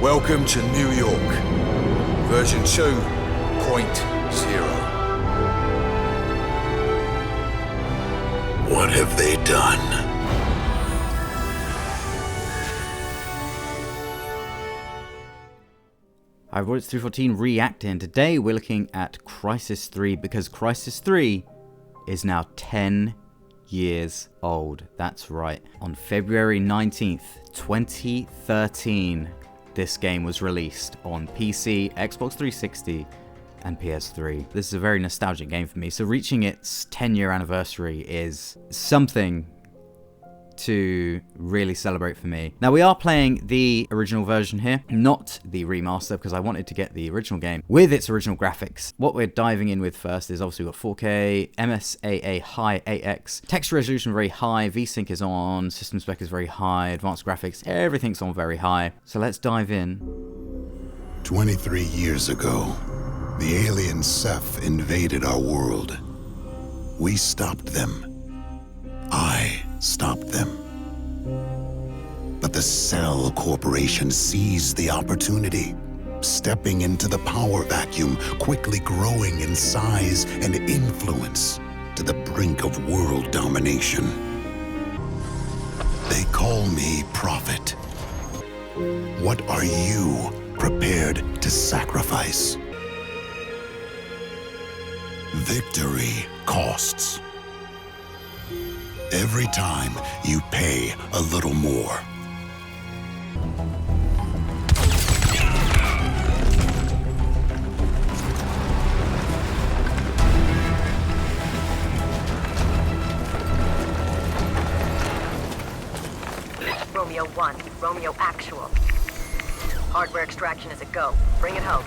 Welcome to New York, version 2.0. What have they done? Hi everyone, it's 314 Reacting. Today we're looking at Crysis 3 because Crysis 3 is now 10 years old. That's right. On February 19th, 2013, this game was released on PC, Xbox 360, and PS3. This is a very nostalgic game for me, so reaching its 10-year anniversary is something to really celebrate for me. Now we are playing the original version here, not the remaster, because I wanted to get the original game with its original graphics. What we're diving in with first is obviously we've got 4K, MSAA high 8X, texture resolution very high, VSync is on, system spec is very high, advanced graphics, everything's on very high. So let's dive in. 23 years ago, the alien Ceph invaded our world. We stopped them. I stopped them. But the Cell Corporation seized the opportunity, stepping into the power vacuum, quickly growing in size and influence to the brink of world domination. They call me Prophet. What are you prepared to sacrifice? Victory costs. Every time you pay a little more. Romeo 1, Romeo Actual. Hardware extraction is a go. Bring it home.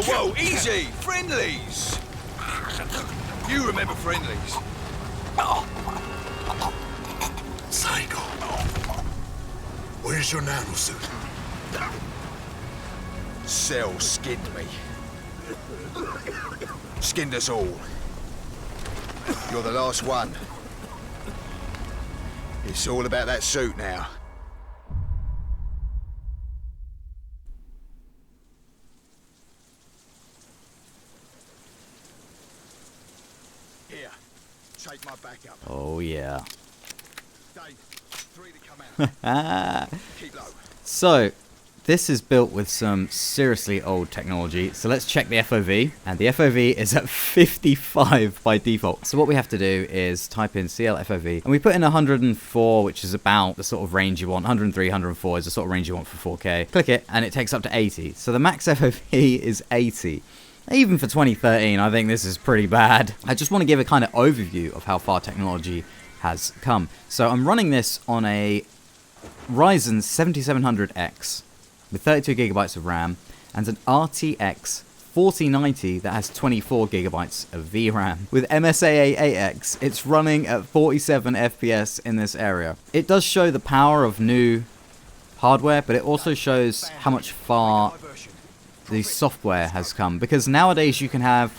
Whoa, easy! Friendlies! You remember friendlies? Psycho. Where's your nanosuit? Cell skinned me. Skinned us all. You're the last one. It's all about that suit now. Here, take my backup. Oh yeah. Dave, 3 to come out. Keep low. So, this is built with some seriously old technology. So let's check the FOV. And the FOV is at 55 by default. So what we have to do is type in CL FOV. And we put in 104, which is about the sort of range you want. 103, 104 is the sort of range you want for 4K. Click it, and it takes up to 80. So the max FOV is 80. Even for 2013, I think this is pretty bad. I just want to give a kind of overview of how far technology has come. So I'm running this on a Ryzen 7700X with 32 gigabytes of RAM and an RTX 4090 that has 24 gigabytes of VRAM. With MSAA 8X, it's running at 47 FPS in this area. It does show the power of new hardware, but it also shows how much far the software has come, because nowadays you can have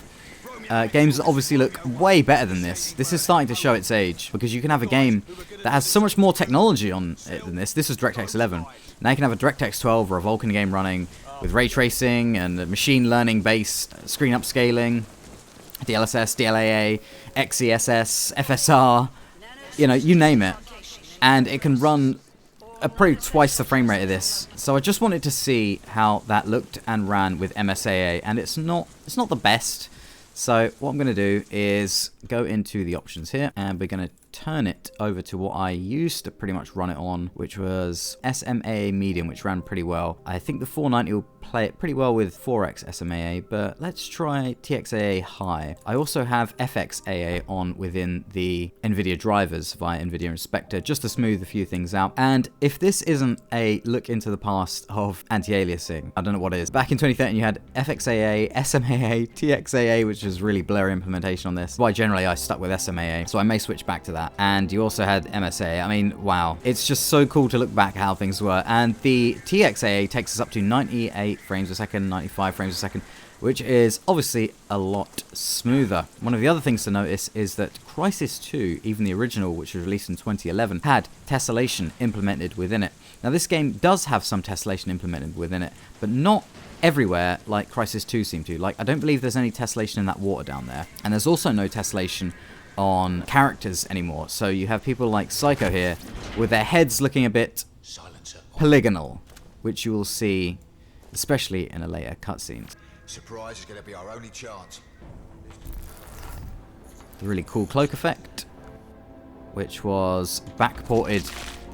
games that obviously look way better than this. This is starting to show its age, because you can have a game that has so much more technology on it than this. This is DirectX 11. Now you can have a DirectX 12 or a Vulkan game running with ray tracing and machine learning based screen upscaling, DLSS, DLAA, XESS, FSR, you know, you name it. And it can run probably twice the frame rate of this. So I just wanted to see how that looked and ran with MSAA, and it's not the best. So what I'm going to do is go into the options here, and we're going to turn it over to what I used to pretty much run it on, which was SMAA medium, which ran pretty well. I think the 490 will play it pretty well with 4x SMAA, but let's try TXAA high. I also have FXAA on within the NVIDIA drivers via NVIDIA Inspector, just to smooth a few things out. And if this isn't a look into the past of anti-aliasing, I don't know what it is. Back in 2013, you had FXAA, SMAA, TXAA, which is really blurry implementation on this. Why generally I stuck with SMAA, so I may switch back to that. And you also had MSA. I mean, wow. It's just so cool to look back at how things were. And the TXAA takes us up to 98 frames a second, 95 frames a second, which is obviously a lot smoother. One of the other things to notice is that Crysis 2, even the original, which was released in 2011, had tessellation implemented within it. Now this game does have some tessellation implemented within it, but not everywhere like Crysis 2 seemed to. Like, I don't believe there's any tessellation in that water down there. And there's also no tessellation on characters anymore. So you have people like Psycho here with their heads looking a bit polygonal, which you will see especially in a later cutscene. Surprise is going to be our only chance. The really cool cloak effect, which was backported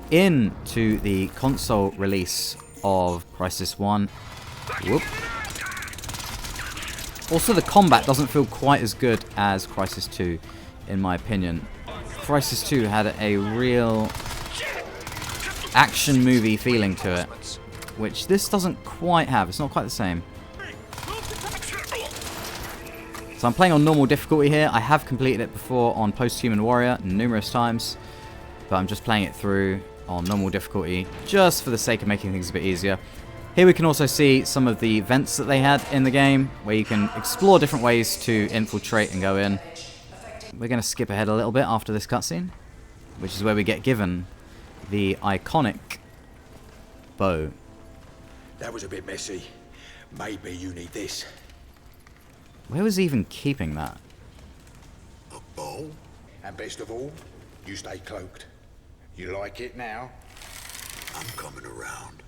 into the console release of Crysis 1. Whoop. Also, the combat doesn't feel quite as good as Crysis 2, in my opinion. Crysis 2 had a real action movie feeling to it, which this doesn't quite have. It's not quite the same. So I'm playing on normal difficulty here. I have completed it before on Post-Human Warrior numerous times, but I'm just playing it through on normal difficulty just for the sake of making things a bit easier. Here we can also see some of the vents that they had in the game, where you can explore different ways to infiltrate and go in. We're going to skip ahead a little bit after this cutscene, which is where we get given the iconic bow. That was a bit messy. Maybe you need this. Where was he even keeping that? A bow? And best of all, you stay cloaked. You like it now? I'm coming around.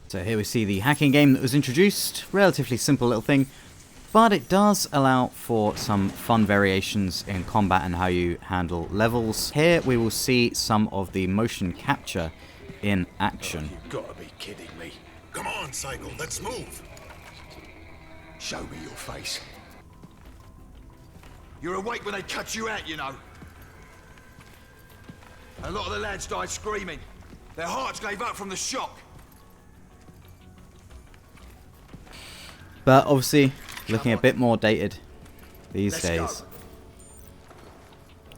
So here we see the hacking game that was introduced. Relatively simple little thing, but it does allow for some fun variations in combat and how you handle levels. Here we will see some of the motion capture in action. You've got to be kidding me. Come on, Psycho, let's move. Show me your face. You're awake when they cut you out, you know. A lot of the lads died screaming. Their hearts gave up from the shock. But obviously, looking a bit more dated these Let's days. go.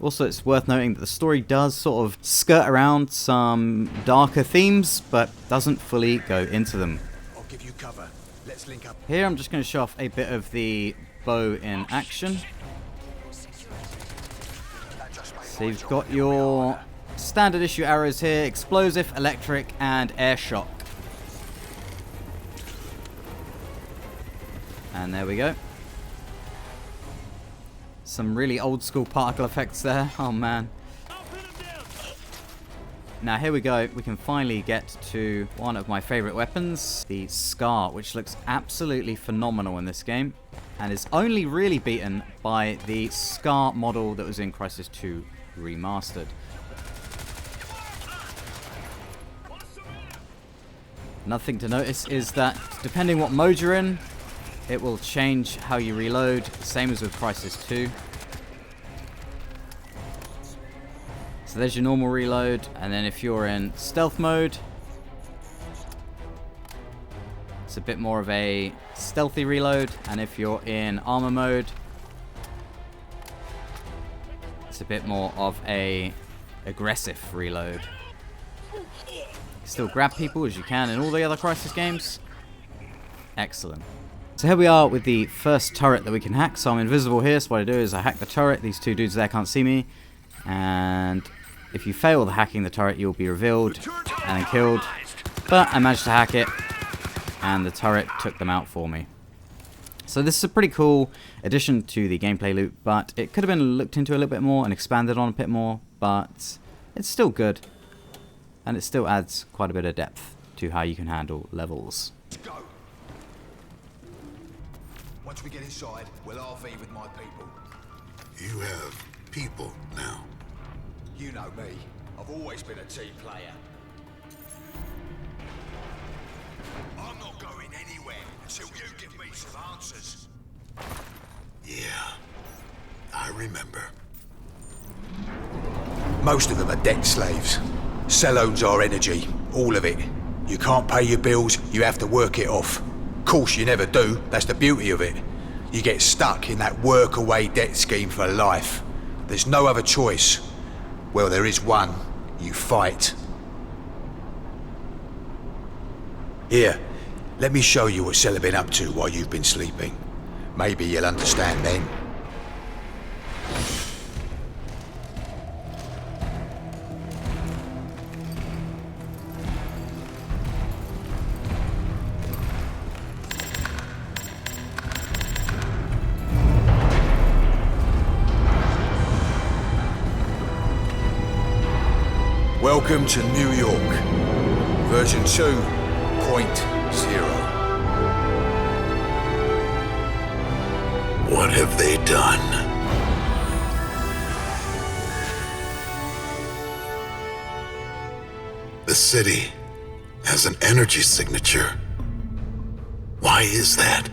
Also, it's worth noting that the story does sort of skirt around some darker themes, but doesn't fully go into them. I'll give you cover. Let's link up. Here, I'm just going to show off a bit of the bow in action. So you've got your standard issue arrows here: explosive, electric, and air shock. And there we go. Some really old school particle effects there. Oh man. Now here we go. We can finally get to one of my favorite weapons, the Scar, which looks absolutely phenomenal in this game and is only really beaten by the Scar model that was in Crysis 2 Remastered. Another thing to notice is that depending what mode you're in, it will change how you reload, same as with Crysis 2. So there's your normal reload, and then if you're in stealth mode, it's a bit more of a stealthy reload, and if you're in armor mode, it's a bit more of a aggressive reload. Still grab people as you can in all the other Crysis games. Excellent. So here we are with the first turret that we can hack. So I'm invisible here, so what I do is I hack the turret. These two dudes there can't see me. And if you fail the hacking the turret, you'll be revealed and then killed. But I managed to hack it, and the turret took them out for me. So this is a pretty cool addition to the gameplay loop, but it could have been looked into a little bit more and expanded on a bit more, but it's still good. And it still adds quite a bit of depth to how you can handle levels. Let's go. Once we get inside, we'll RV with my people. You have people now. You know me. I've always been a team player. I'm not going anywhere until you give me some answers. Yeah, I remember. Most of them are debt slaves. Cell owns our energy, all of it. You can't pay your bills, you have to work it off. Of course you never do, that's the beauty of it. You get stuck in that work-away debt scheme for life. There's no other choice. Well, there is one. You fight. Here, let me show you what Cell have been up to while you've been sleeping. Maybe you'll understand then. Welcome to New York, version 2.0. What have they done? The city has an energy signature. Why is that?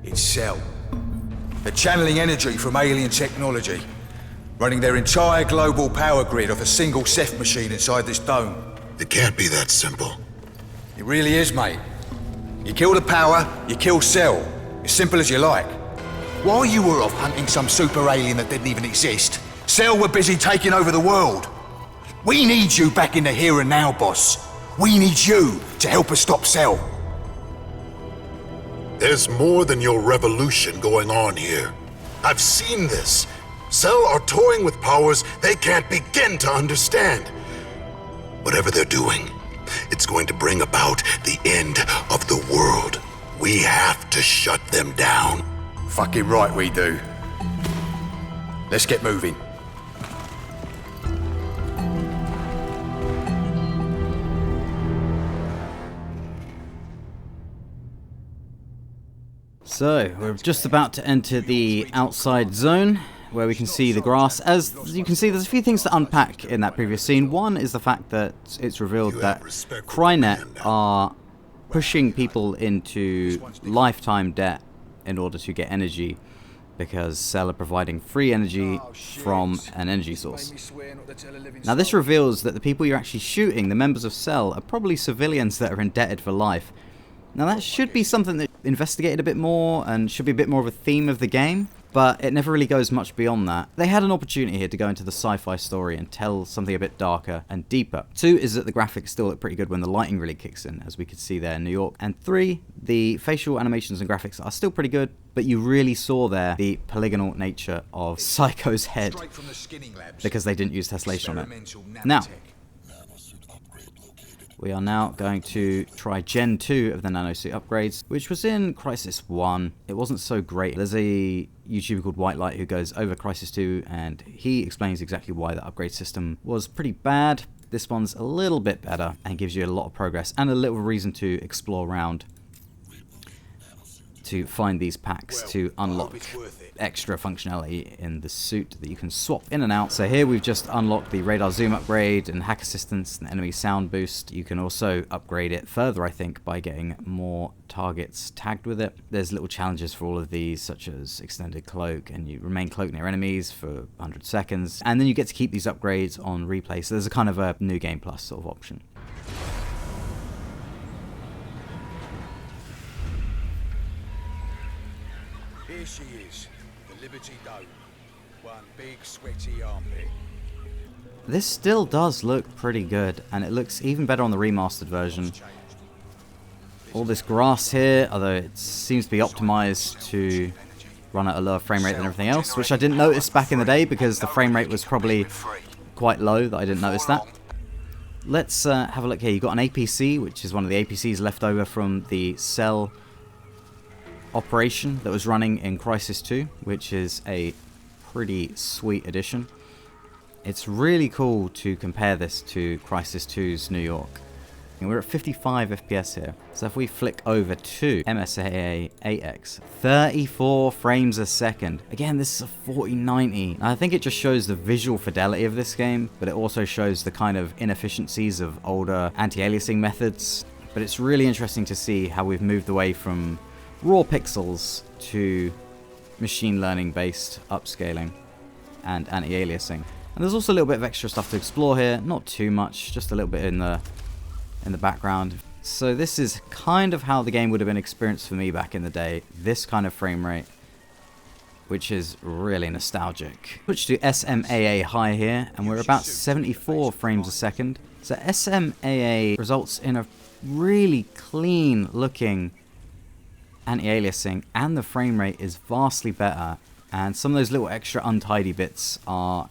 It's Cell. They're channeling energy from alien technology, running their entire global power grid off a single Ceph machine inside this dome. It can't be that simple. It really is, mate. You kill the power, you kill Cell. As simple as you like. While you were off hunting some super alien that didn't even exist, Cell were busy taking over the world. We need you back in the here and now, boss. We need you to help us stop Cell. There's more than your revolution going on here. I've seen this. Cell are toying with powers they can't begin to understand. Whatever they're doing, it's going to bring about the end of the world. We have to shut them down. Fucking right we do. Let's get moving. So, we're just about to enter the outside zone, where we can see the grass. As you can see, there's a few things to unpack in that previous scene. One is the fact that it's revealed that Crynet are pushing people into lifetime debt in order to get energy, because Cell are providing free energy from an energy source. Now this reveals that the people you're actually shooting, the members of Cell, are probably civilians that are indebted for life. Now that should be something that investigated a bit more and should be a bit more of a theme of the game, but it never really goes much beyond that. They had an opportunity here to go into the sci-fi story and tell something a bit darker and deeper. 2 is that the graphics still look pretty good when the lighting really kicks in, as we could see there in New York. And 3, the facial animations and graphics are still pretty good, but you really saw there the polygonal nature of Psycho's head, because they didn't use tessellation on it. Now, we are now going to try Gen 2 of the nanosuit upgrades, which was in Crysis 1. It wasn't so great. There's a YouTuber called Whitelight who goes over Crysis 2, and he explains exactly why the upgrade system was pretty bad. This one's a little bit better and gives you a lot of progress and a little reason to explore around to find these packs to unlock extra functionality in the suit that you can swap in and out. So here we've just unlocked the radar zoom upgrade and hack assistance and enemy sound boost. You can also upgrade it further, I think, by getting more targets tagged with it. There's little challenges for all of these, such as extended cloak, and you remain cloaked near enemies for 100 seconds, and then you get to keep these upgrades on replay. So there's a kind of a new game plus sort of option. Here she is, the Liberty Dome. One big sweaty armpit. This still does look pretty good, and it looks even better on the remastered version. All this grass here, although it seems to be optimized to run at a lower frame rate than everything else, which I didn't notice back in the day because the frame rate was probably quite low that I didn't notice that. Let's have a look here. You've got an APC, which is one of the APCs left over from the Cell operation that was running in Crysis 2, which is a pretty sweet addition. It's really cool to compare this to Crysis 2's New York. And we're at 55 FPS here. So if we flick over to MSAA 8X, 34 frames a second. Again, this is a 4090. I think it just shows the visual fidelity of this game, but it also shows the kind of inefficiencies of older anti-aliasing methods. But it's really interesting to see how we've moved away from raw pixels to machine learning based upscaling and anti-aliasing. And there's also a little bit of extra stuff to explore here, not too much, just a little bit in the background. So this is kind of how the game would have been experienced for me back in the day, this kind of frame rate, which is really nostalgic. Switch to SMAA high here, and we're about 74 frames a second. So SMAA results in a really clean looking anti-aliasing, and the frame rate is vastly better, and some of those little extra untidy bits are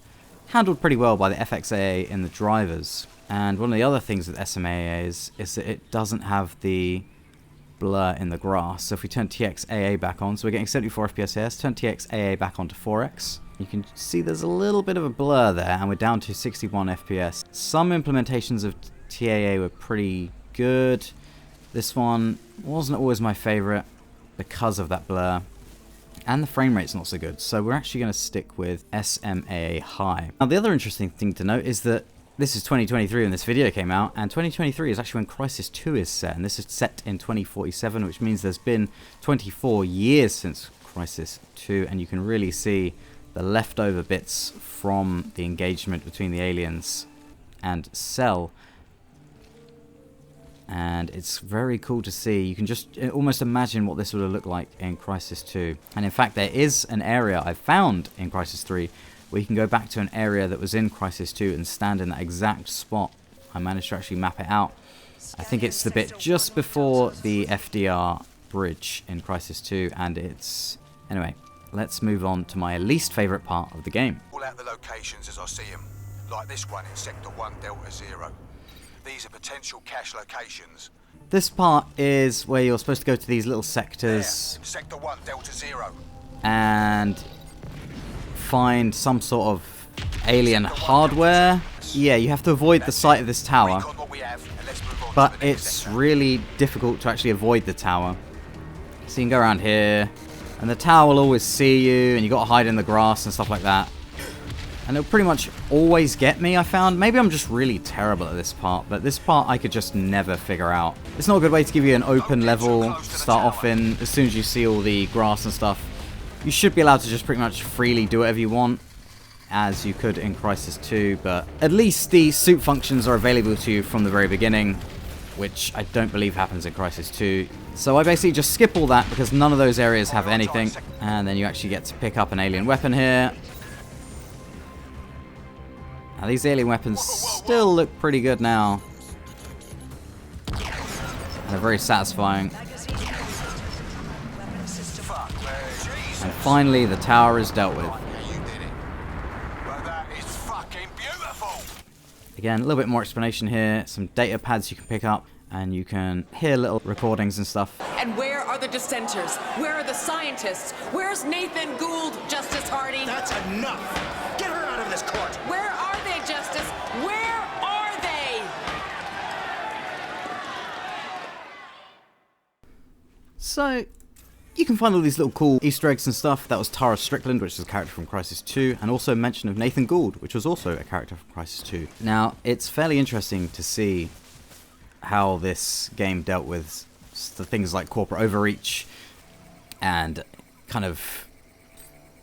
handled pretty well by the FXAA in the drivers. And one of the other things with SMAA is that it doesn't have the blur in the grass. So if we turn TXAA back on, so we're getting 74 FPS here, let's turn TXAA back on to 4X. You can see there's a little bit of a blur there, and we're down to 61 FPS. Some implementations of TAA were pretty good. This one wasn't always my favorite because of that blur. And the frame rate's not so good, so we're actually going to stick with SMAA high. Now the other interesting thing to note is that this is 2023 when this video came out, and 2023 is actually when Crysis 2 is set, and this is set in 2047, which means there's been 24 years since Crysis 2, and you can really see the leftover bits from the engagement between the aliens and Cell. And it's very cool to see. You can just almost imagine what this would have looked like in Crysis 2. And in fact, there is an area I found in Crysis 3 where you can go back to an area that was in Crysis 2 and stand in that exact spot. I managed to actually map it out. I think it's the bit just before the FDR bridge in Crysis 2, and it's... Anyway, let's move on to my least favourite part of the game. All out the locations as I see them, like this one in Sector 1 Delta Zero. These are potential cache locations. This part is where you're supposed to go to these little sectors. There, Sector 1 Delta Zero. And find some sort of alien hardware. Yeah, you have to avoid the site of this tower. But it's really difficult to actually avoid the tower. So you can go around here, and the tower will always see you, and you got to hide in the grass and stuff like that. And it'll pretty much always get me, I found. Maybe I'm just really terrible at this part, but this part I could just never figure out. It's not a good way to give you an open level to start off in. As soon as you see all the grass and stuff, you should be allowed to just pretty much freely do whatever you want, as you could in Crysis 2, but at least the suit functions are available to you from the very beginning, which I don't believe happens in Crysis 2. So I basically just skip all that because none of those areas have anything, and then you actually get to pick up an alien weapon here. Now these alien weapons still look pretty good now. And they're very satisfying. And finally the tower is dealt with. Again, a little bit more explanation here. Some data pads you can pick up, and you can hear little recordings and stuff. And where are the dissenters? Where are the scientists? Where's Nathan Gould, Justice Hardy? That's enough! Get her out of this court! Where are they, Justice? Where are they? So, you can find all these little cool Easter eggs and stuff. That was Tara Strickland, which is a character from Crysis 2, and also mention of Nathan Gould, which was also a character from Crysis 2. Now, it's fairly interesting to see how this game dealt with the things like corporate overreach and kind of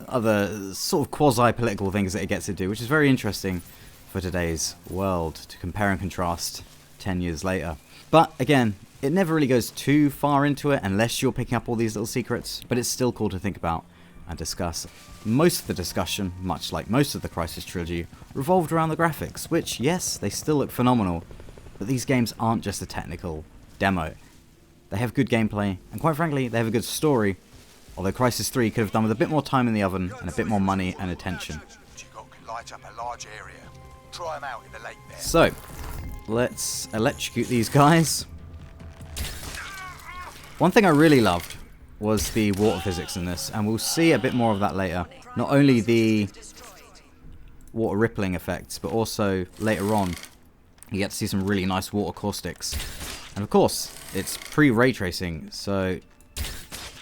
other sort of quasi-political things that it gets to do, which is very interesting for today's world to compare and contrast 10 years later. But again, it never really goes too far into it unless you're picking up all these little secrets, but it's still cool to think about and discuss. Most of the discussion, much like most of the Crysis trilogy, revolved around the graphics, which, yes, they still look phenomenal, but these games aren't just a technical demo. They have good gameplay, and quite frankly, they have a good story, although Crysis 3 could have done with a bit more time in the oven and a bit more money and attention. So, let's electrocute these guys. One thing I really loved was the water physics in this, and we'll see a bit more of that later. Not only the water rippling effects, but also later on you get to see some really nice water caustics. And of course, it's pre-ray tracing, so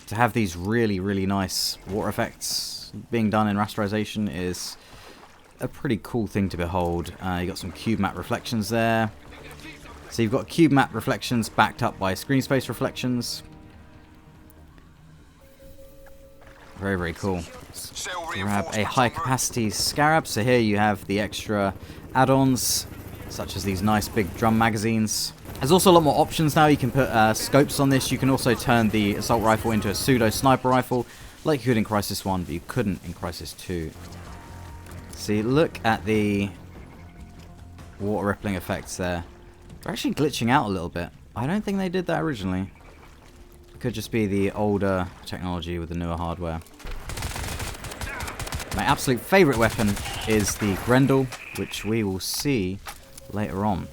to have these really, really nice water effects being done in rasterization is a pretty cool thing to behold. You got some cube matte reflections there. So you've got cube matte reflections backed up by screen space reflections. Very, very cool. Grab a high capacity scarab. So here you have the extra add-ons, such as these nice big drum magazines. There's also a lot more options now. You can put scopes on this. You can also turn the assault rifle into a pseudo sniper rifle, like you could in Crysis 1, but you couldn't in Crysis 2. See, look at the water rippling effects there. They're actually glitching out a little bit. I don't think they did that originally. It could just be the older technology with the newer hardware. My absolute favourite weapon is the Grendel, which we will see later on.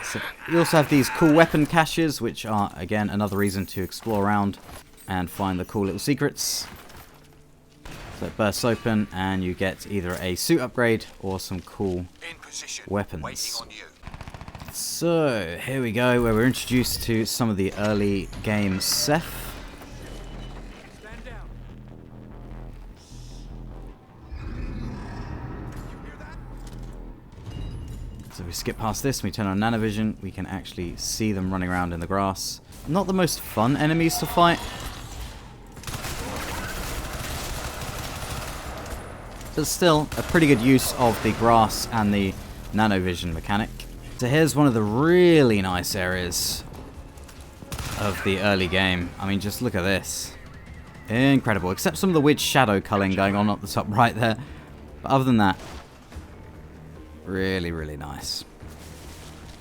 So you also have these cool weapon caches, which are, again, another reason to explore around and find the cool little secrets. So it bursts open and you get either a suit upgrade or some cool weapons. So here we go, where we're introduced to some of the early game Ceph. So we skip past this, we turn on nanovision, we can actually see them running around in the grass. Not the most fun enemies to fight, but still a pretty good use of the grass and the nanovision mechanic. So here's one of the really nice areas of the early game. I mean, just look at this. Incredible, except some of the weird shadow culling going on up the top right there. But other than that, really, really nice.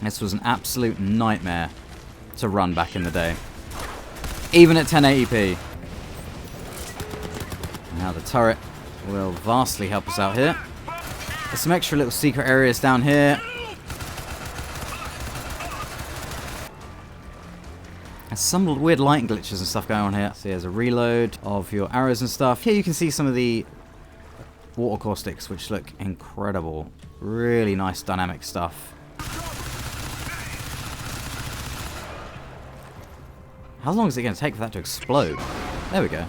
This was an absolute nightmare to run back in the day. Even at 1080p. Now the turret will vastly help us out here. There's some extra little secret areas down here. There's some weird lighting glitches and stuff going on here. So there's a reload of your arrows and stuff. Here you can see some of the water caustics, which look incredible. Really nice dynamic stuff. How long is it going to take for that to explode? There we go.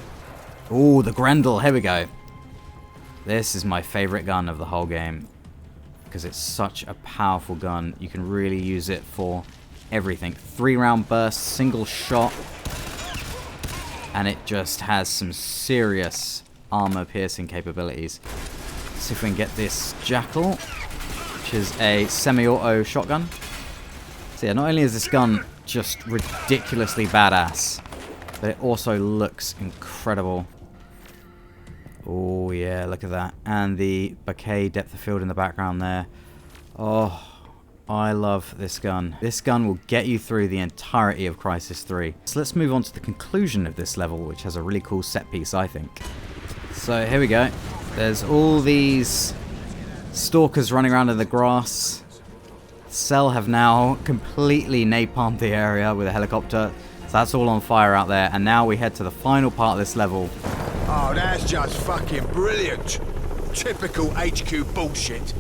Oh, the Grendel. Here we go. This is my favorite gun of the whole game, because it's such a powerful gun. You can really use it for everything. 3-round burst, single shot, and it just has some serious armor piercing capabilities. Let's see if we can get this Jackal, which is a semi-auto shotgun. So yeah, not only is this gun just ridiculously badass, but it also looks incredible. Oh yeah, look at that. And the bouquet depth of field in the background there. Oh, I love this gun. This gun will get you through the entirety of Crysis 3. So let's move on to the conclusion of this level, which has a really cool set piece, I think. So here we go. There's all these stalkers running around in the grass. Cell have now completely napalmed the area with a helicopter. So that's all on fire out there. And now we head to the final part of this level. Oh, that's just fucking brilliant. Typical HQ bullshit.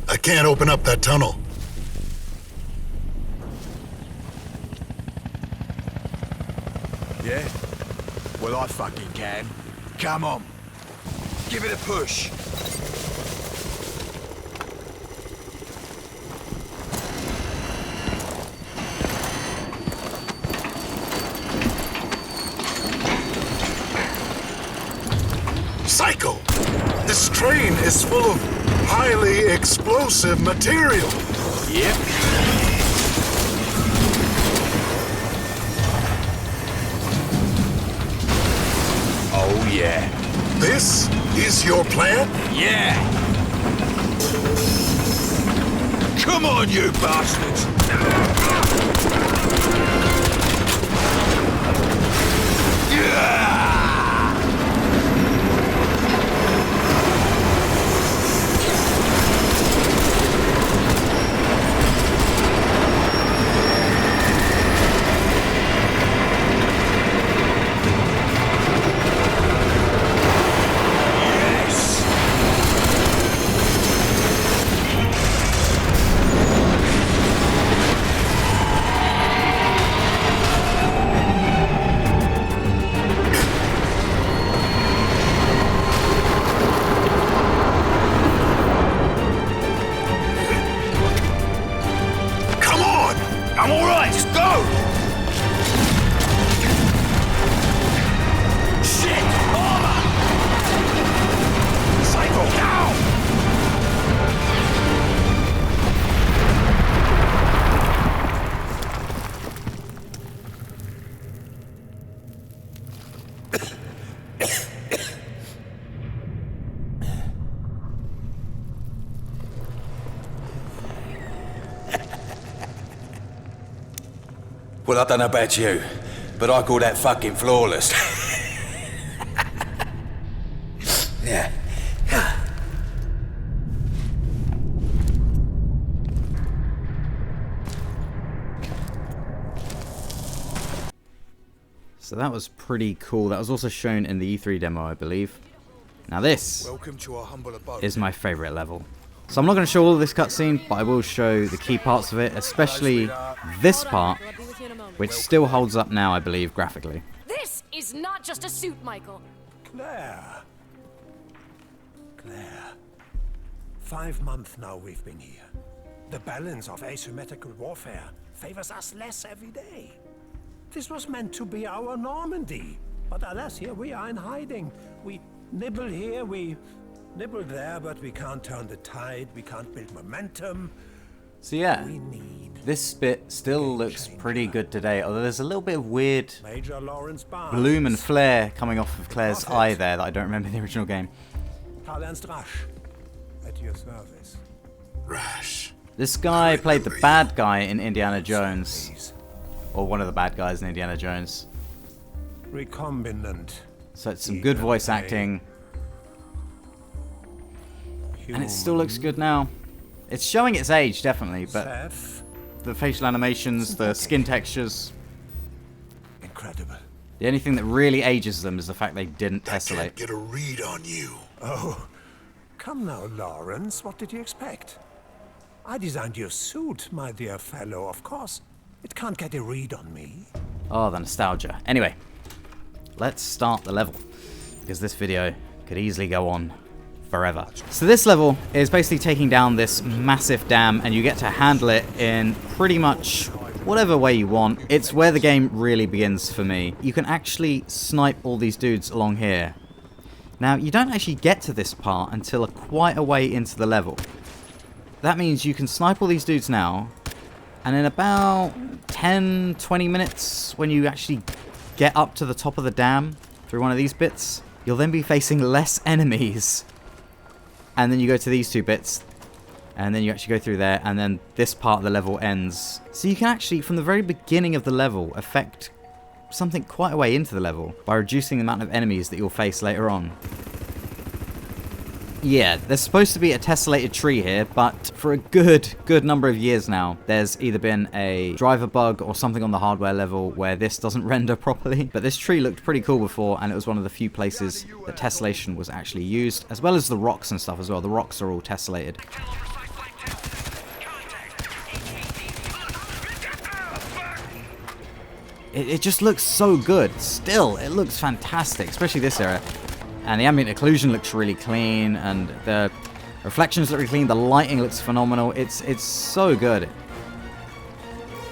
I can't open up that tunnel. Yeah? Well, I fucking can. Come on. Give it a push. Psycho! This train is full of highly explosive material. Yep. Oh, yeah. This is your plan? Yeah! Come on, you bastards! Yeah! Well, I don't know about you, but I call that fucking flawless. Yeah. So that was pretty cool. That was also shown in the E3 demo, I believe. Now this Welcome to our humble abode. is my favorite level. So I'm not going to show all of this cutscene, but I will show the key parts of it, especially this part, which still holds up now, I believe, graphically. This is not just a suit, Michael. Claire. 5 months now we've been here. The balance of asymmetrical warfare favors us less every day. This was meant to be our Normandy. But alas, here we are in hiding. We nibble here, we nibble there, but we can't turn the tide, we can't build momentum. So yeah, We need this bit still looks pretty good today, although there's a little bit of weird Major Lawrence Barnes. bloom and flare coming off of Claire's eye there that I don't remember in the original game. Karl Ernst Rasch, at your service. Rash. This guy played the bad guy in Indiana Jones, or one of the bad guys in Indiana Jones. Recombinant. So it's some good voice acting, and it still looks good now. It's showing its age, definitely, but Seth. the facial animations, the skin textures, Incredible. the only thing that really ages them is the fact they didn't I can't tessellate. get a read on you. Oh, come now, Lawrence. What did you expect? I designed your suit, my dear fellow. Of course, it can't get a read on me. Oh, the nostalgia. Anyway, let's start the level, because this video could easily go on forever. So this level is basically taking down this massive dam, and you get to handle it in pretty much whatever way you want. It's where the game really begins for me. You can actually snipe all these dudes along here. Now, you don't actually get to this part until quite a way into the level. That means you can snipe all these dudes now, and in about 10-20 minutes, when you actually get up to the top of the dam through one of these bits, you'll then be facing less enemies. And then you go to these two bits, and then you actually go through there, and then this part of the level ends. So you can actually, from the very beginning of the level, affect something quite a way into the level by reducing the amount of enemies that you'll face later on. Yeah, there's supposed to be a tessellated tree here, but for a good number of years now, there's either been a driver bug or something on the hardware level where this doesn't render properly. But this tree looked pretty cool before, and it was one of the few places that tessellation was actually used, as well as the rocks and stuff as well. The rocks are all tessellated. It just looks so good. Still, it looks fantastic, especially this era. And the ambient occlusion looks really clean, and the reflections look really clean. The lighting looks phenomenal. It's so good.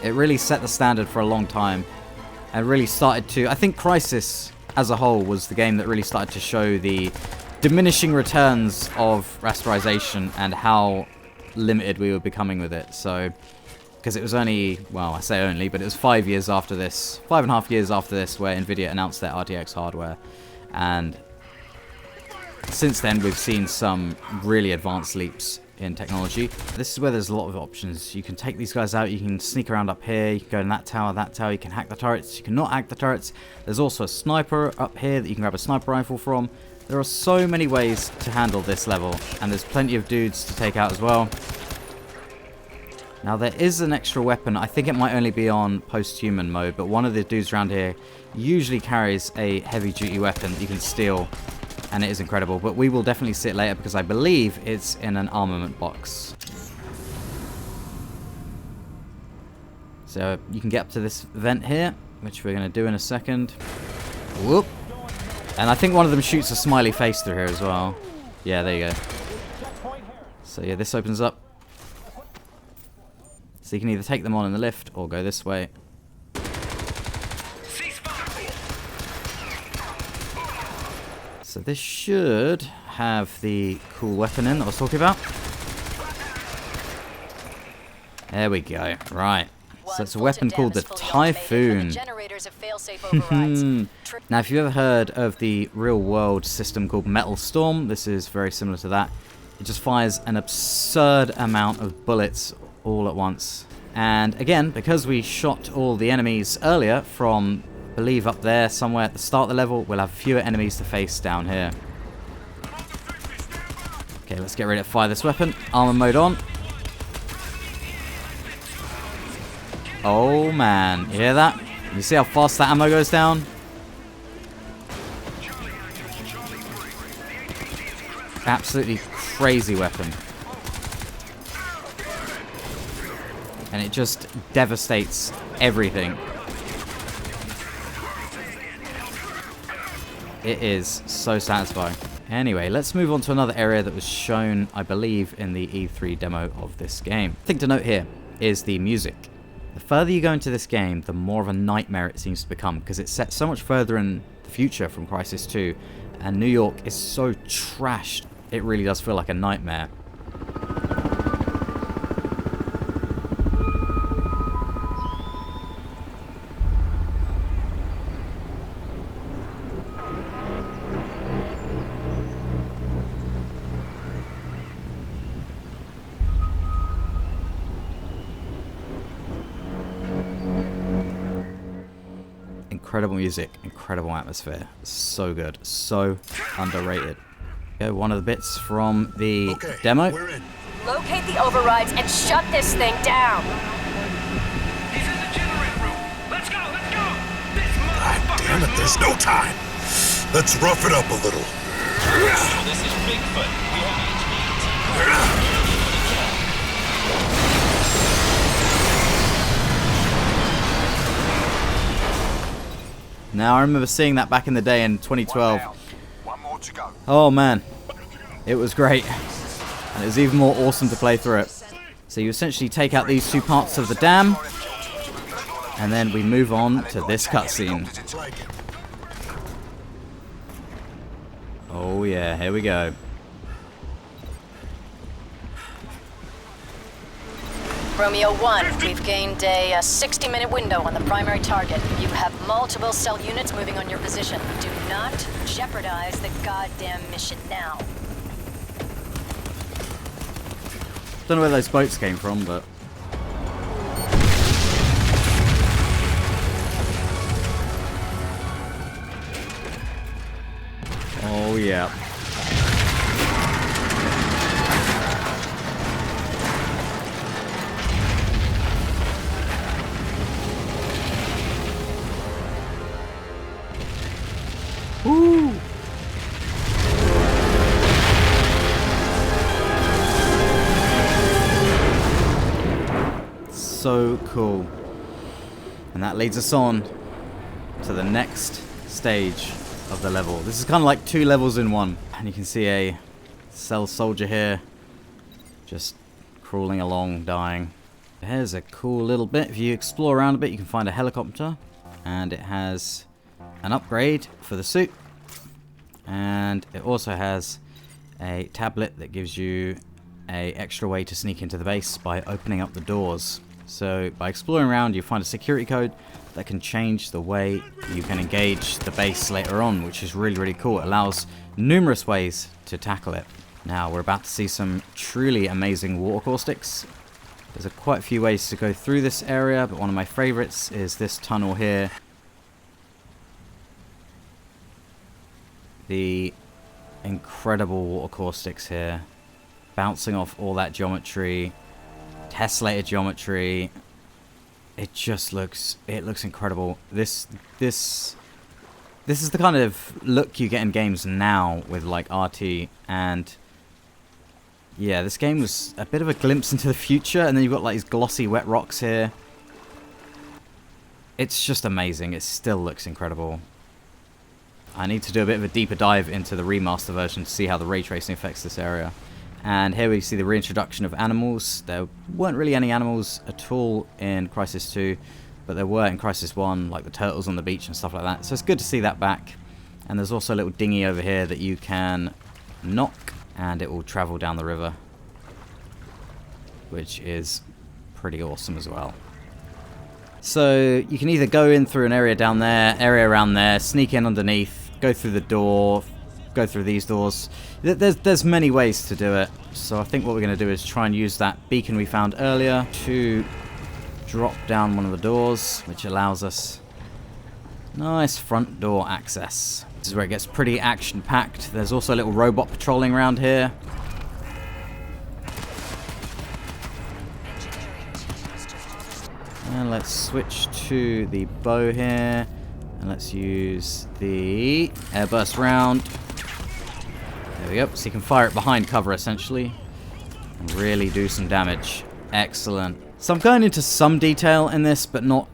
It really set the standard for a long time, and really started to. I think Crysis as a whole was the game that really started to show the diminishing returns of rasterization and how limited we were becoming with it. So, because it was only, well, I say only, but it was 5 years after this, 5.5 years after this, where Nvidia announced their RTX hardware, and since then, we've seen some really advanced leaps in technology. This is where there's a lot of options. You can take these guys out, you can sneak around up here, you can go in that tower, you can hack the turrets, you can not hack the turrets. There's also a sniper up here that you can grab a sniper rifle from. There are so many ways to handle this level, and there's plenty of dudes to take out as well. Now, there is an extra weapon. I think it might only be on post-human mode, but one of the dudes around here usually carries a heavy-duty weapon that you can steal, and it is incredible. But we will definitely see it later, because I believe it's in an armament box. So you can get up to this vent here, which we're going to do in a second. Whoop. And I think one of them shoots a smiley face through here as well. Yeah, there you go. So yeah, this opens up. So you can either take them on in the lift or go this way. So this should have the cool weapon in that I was talking about. There we go. Right. So it's a weapon called the Typhoon. Now, if you've ever heard of the real-world system called Metal Storm, this is very similar to that. It just fires an absurd amount of bullets all at once. And again, because we shot all the enemies earlier from, I believe, up there somewhere at the start of the level, we'll have fewer enemies to face down here. Okay, let's get ready to fire this weapon. Armor mode on. Oh man, you hear that? You see how fast that ammo goes down? Absolutely crazy weapon. And it just devastates everything. It is so satisfying. Anyway, let's move on to another area that was shown, I believe, in the E3 demo of this game. Thing to note here is the music. The further you go into this game, the more of a nightmare it seems to become, because it's set so much further in the future from Crysis 2, and New York is so trashed, it really does feel like a nightmare. Incredible music, incredible atmosphere. So good, so underrated. Okay, one of the bits from the demo. We're in. Locate the overrides and shut this thing down. He's in the generator room. Let's go, let's go. This God motherfucker. damn it, there's no time. Let's rough it up a little. This is Bigfoot. We have HVT. Now, I remember seeing that back in the day in 2012. One more to go. Oh man, it was great. And it was even more awesome to play through it. So you essentially take out these two parts of the dam, and then we move on to this cutscene. Oh yeah, here we go. Romeo 1, we've gained a 60-minute window on the primary target. You have multiple cell units moving on your position. Do not jeopardize the goddamn mission now. Don't know where those boats came from, but... Oh yeah. Woo! So cool. And that leads us on to the next stage of the level. This is kind of like 2 levels in one. And you can see a cell soldier here just crawling along, dying. Here's a cool little bit. If you explore around a bit, you can find a helicopter. And it has an upgrade for the suit, and it also has a tablet that gives you a extra way to sneak into the base by opening up the doors. So by exploring around, you find a security code that can change the way you can engage the base later on, which is really, really cool. It allows numerous ways to tackle it. Now we're about to see some truly amazing water caustics. There's quite a few ways to go through this area, but one of my favorites is this tunnel here. The incredible water caustics here, bouncing off all that geometry, tessellated geometry. It just looks incredible. This is the kind of look you get in games now with like RT, and yeah, this game was a bit of a glimpse into the future. And then you've got like these glossy wet rocks here. It's just amazing. It still looks incredible. I need to do a bit of a deeper dive into the remaster version to see how the ray tracing affects this area. And here we see the reintroduction of animals. There weren't really any animals at all in Crysis 2, but there were in Crysis 1, like the turtles on the beach and stuff like that. So it's good to see that back. And there's also a little dinghy over here that you can knock, and it will travel down the river, which is pretty awesome as well. So you can either go in through an area down there, area around there, sneak in underneath, go through the door, go through these doors. There's many ways to do it. So I think what we're going to do is try and use that beacon we found earlier to drop down one of the doors, which allows us nice front door access. This is where it gets pretty action-packed. There's also a little robot patrolling around here. And let's switch to the bow here. And let's use the airburst round. There we go. So you can fire it behind cover, essentially. And really do some damage. Excellent. So I'm going into some detail in this, but not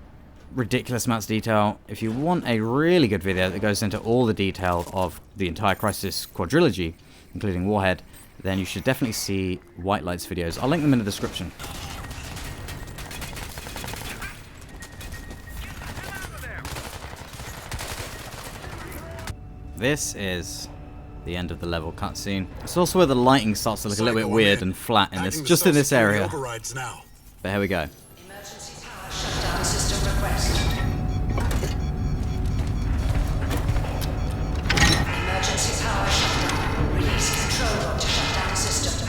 ridiculous amounts of detail. If you want a really good video that goes into all the detail of the entire Crysis quadrilogy, including Warhead, then you should definitely see Whitelight's videos. I'll link them in the description. This is the end of the level cutscene. It's also where the lighting starts to look a little bit weird and flat in this, just in this area. But here we go. Emergency power shutdown system request. Emergency power shutdown. Release control to shut down system.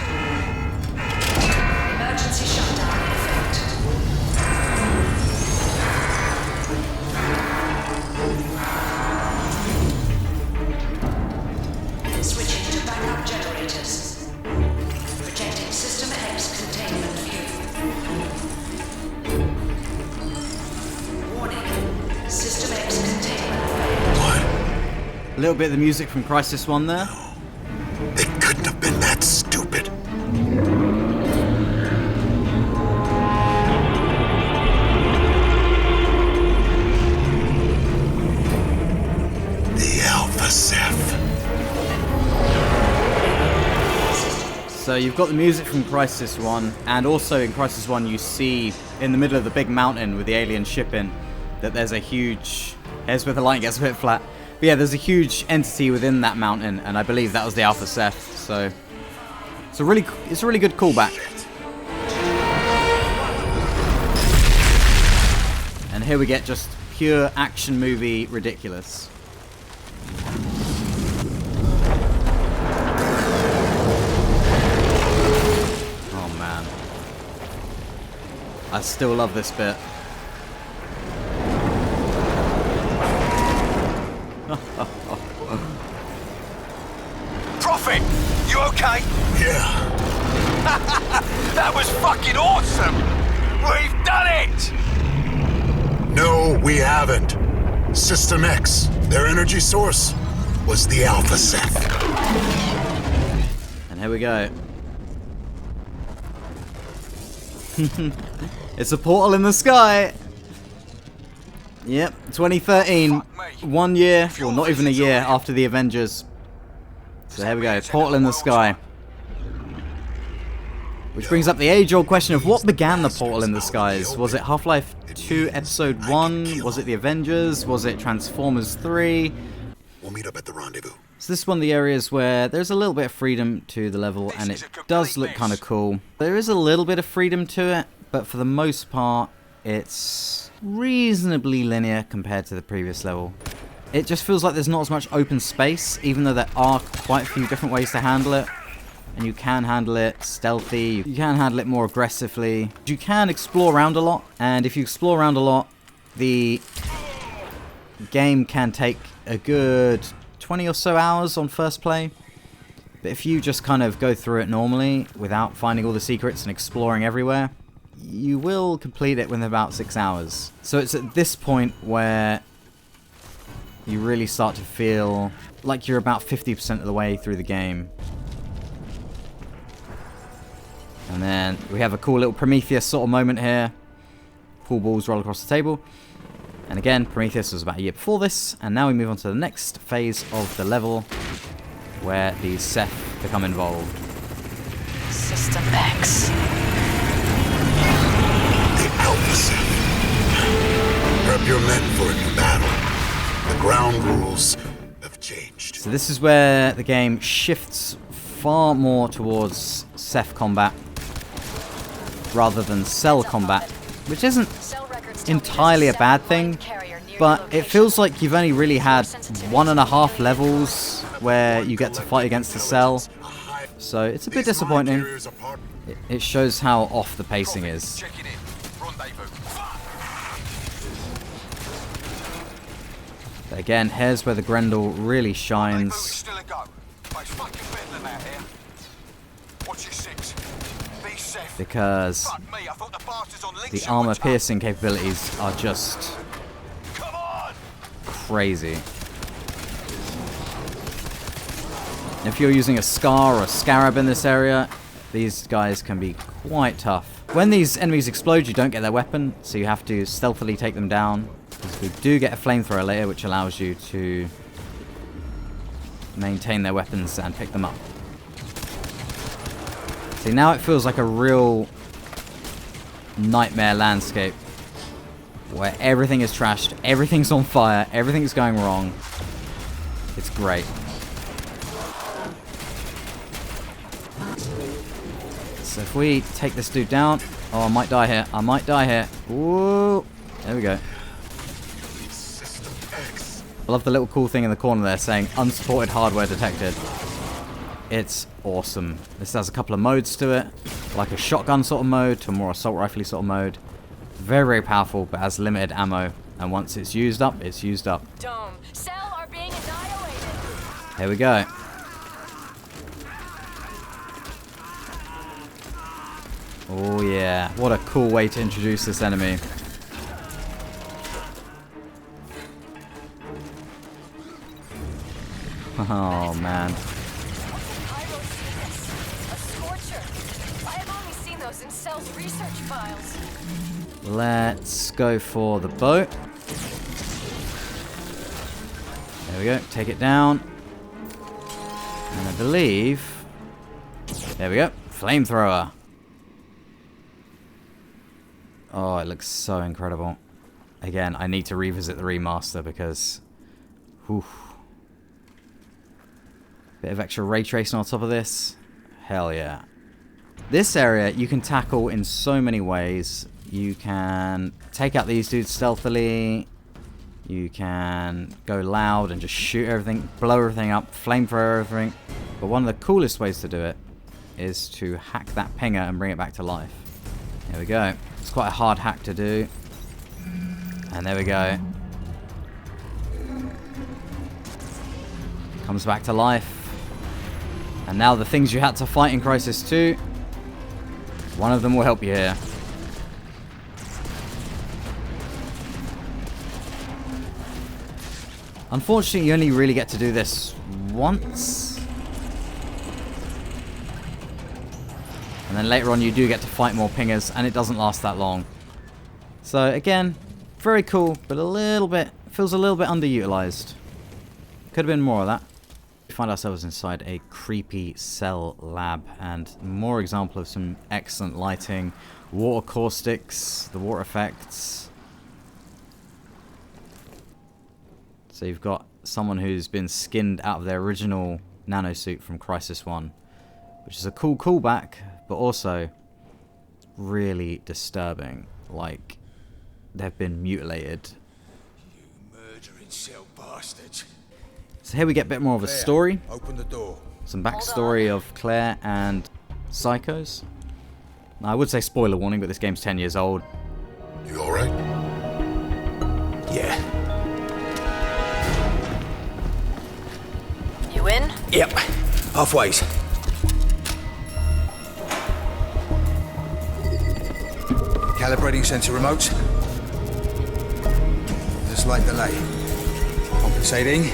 Emergency shutdown in effect. Switching to backup generators. Protecting System X containment view. Warning. System X containment failed. A little bit of the music from Crysis 1 there. They couldn't have been that stupid. The Alpha Ceph. So you've got the music from Crysis 1, and also in Crysis 1 you see in the middle of the big mountain with the alien ship in that there's a huge... Here's where the light gets a bit flat. But yeah, there's a huge entity within that mountain, and I believe that was the Alpha Ceph, so... It's a really good callback. And here we get just pure action movie ridiculous. Oh man. I still love this bit. Prophet, you okay? Yeah. That was fucking awesome! We've done it! No, we haven't. System X, their energy source, was the Alpha Ceph. And here we go. It's a portal in the sky! Yep, 2013. 1 year, well not even a year after the Avengers. So here we go, portal in the sky. Which brings up the age-old question of what began the portal in the skies? Was it Half-Life 2 Episode 1? Was it the Avengers? Was it Transformers 3? We'll meet up at the rendezvous. So this is one of the areas where there's a little bit of freedom to the level, and it does look kind of cool. There is a little bit of freedom to it, but for the most part, it's reasonably linear compared to the previous level. It just feels like there's not as much open space, even though there are quite a few different ways to handle it. And you can handle it stealthy, you can handle it more aggressively. You can explore around a lot, and if you explore around a lot, the game can take a good 20 or so hours on first play. But if you just kind of go through it normally, without finding all the secrets and exploring everywhere, you will complete it within about 6 hours. So it's at this point where you really start to feel like you're about 50% of the way through the game. And then we have a cool little Prometheus sort of moment here. Pool balls roll across the table. And again, Prometheus was about a year before this. And now we move on to the next phase of the level, where these Ceph become involved. System X. The Alpha Ceph. Prep your men for a new battle. The ground rules have changed. So this is where the game shifts far more towards Ceph combat rather than cell combat, which isn't entirely a bad thing, but it feels like you've only really had 1.5 levels where you get to fight against the cell, so it's a bit disappointing. It shows how off the pacing is. Checking in. Rendezvous. But again, here's where the Grendel really shines. Still a go. But it's fucking better than that here. What's your six? Be safe. Because Fuck me, I thought the bastards on the Links armor were tough. piercing capabilities are just Come on! crazy. If you're using a Scar or a Scarab in this area, these guys can be quite tough. When these enemies explode, you don't get their weapon, so you have to stealthily take them down. Because we do get a flamethrower later, which allows you to maintain their weapons and pick them up. See, now it feels like a real nightmare landscape where everything is trashed, everything's on fire, everything's going wrong. It's great. So if we take this dude down... Oh, I might die here. I might die here. Whoa. There we go. I love the little cool thing in the corner there saying unsupported hardware detected. It's awesome. This has a couple of modes to it. Like a shotgun sort of mode to a more assault rifle sort of mode. Very, very powerful, but has limited ammo. And once it's used up, it's used up. Dome, cell are being annihilated. Here we go. Oh yeah, what a cool way to introduce this enemy. Oh man. A scorcher. I have only seen those in Cell's research files. Let's go for the boat. There we go, take it down. And I believe... There we go, flamethrower. Oh, it looks so incredible. Again, I need to revisit the remaster because... Whew. Bit of extra ray tracing on top of this. Hell yeah. This area you can tackle in so many ways. You can take out these dudes stealthily. You can go loud and just shoot everything, blow everything up, flamethrower everything. But one of the coolest ways to do it is to hack that pinger and bring it back to life. There we go. It's quite a hard hack to do. And there we go. Comes back to life. And now the things you had to fight in Crysis 2, one of them will help you here. Unfortunately, you only really get to do this once. And then later on you do get to fight more pingers, and it doesn't last that long. So again, very cool, but a little bit, feels a little bit underutilized. Could have been more of that. We find ourselves inside a creepy cell lab, and more example of some excellent lighting, water caustics, the water effects. So you've got someone who's been skinned out of their original nanosuit from Crysis 1, which is a cool callback, but also really disturbing. Like, they've been mutilated. You murdering cell bastards. So here we get a bit more of a story. Open the door. Some backstory of Claire and Psychos. Now, I would say spoiler warning, but this game's 10 years old. You alright? Yeah. You in? Yep. Halfways. Calibrating sensor remotes. Just like delay. Compensating.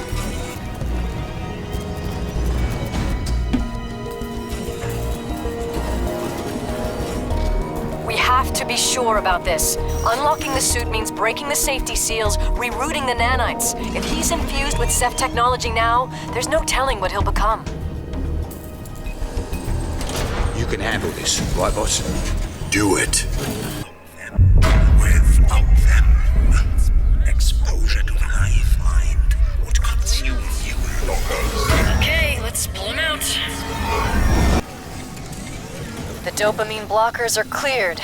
We have to be sure about this. Unlocking the suit means breaking the safety seals, rerouting the nanites. If he's infused with Ceph technology now, there's no telling what he'll become. You can handle this, right, boss? Do it. Without them, exposure to the hive mind would consume you. Okay, let's pull him out. The dopamine blockers are cleared.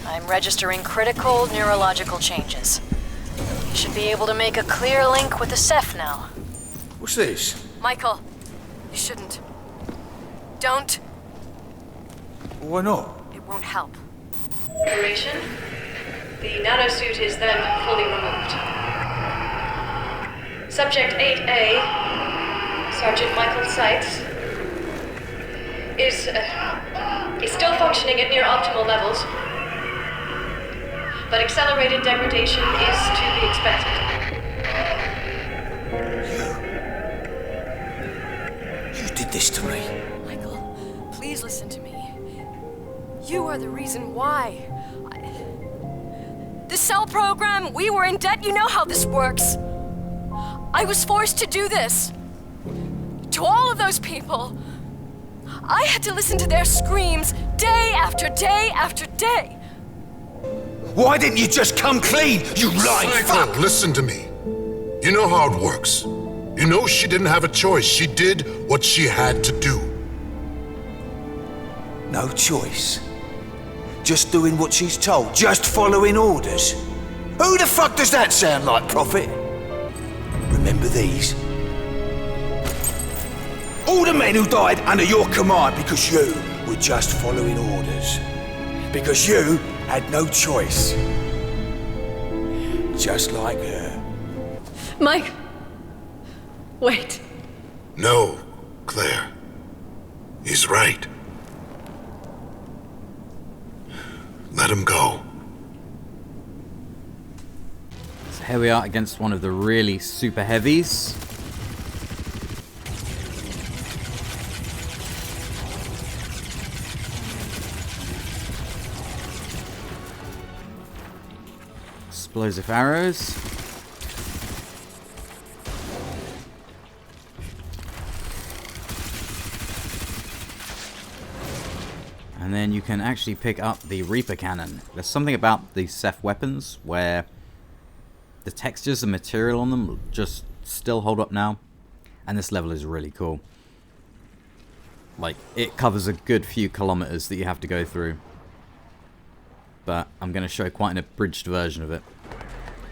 I'm registering critical neurological changes. You should be able to make a clear link with the Ceph now. What's this? Michael, you shouldn't. Don't. Why not? It won't help. Operation. The nanosuit is then fully removed. Subject 8A, Sergeant Michael Seitz, is still functioning at near optimal levels, but accelerated degradation is to be expected. You did this to me. Michael, please listen to me. You are the reason why. The cell program, we were in debt, you know how this works. I was forced to do this. To all of those people. I had to listen to their screams day after day after day. Why didn't you just come clean, you lying fuck? Michael, listen to me. You know how it works. You know she didn't have a choice. She did what she had to do. No choice. Just doing what she's told. Just following orders. Who the fuck does that sound like, Prophet? Remember these? All the men who died under your command because you were just following orders. Because you had no choice. Just like her. Mike. Wait. No, Claire. He's right. Let him go. So here we are against one of the really super heavies. Explosive arrows. And then you can actually pick up the Reaper Cannon. There's something about these Ceph weapons where the textures and material on them just still hold up now. And this level is really cool. Like, it covers a good few kilometers that you have to go through. But I'm going to show quite an abridged version of it.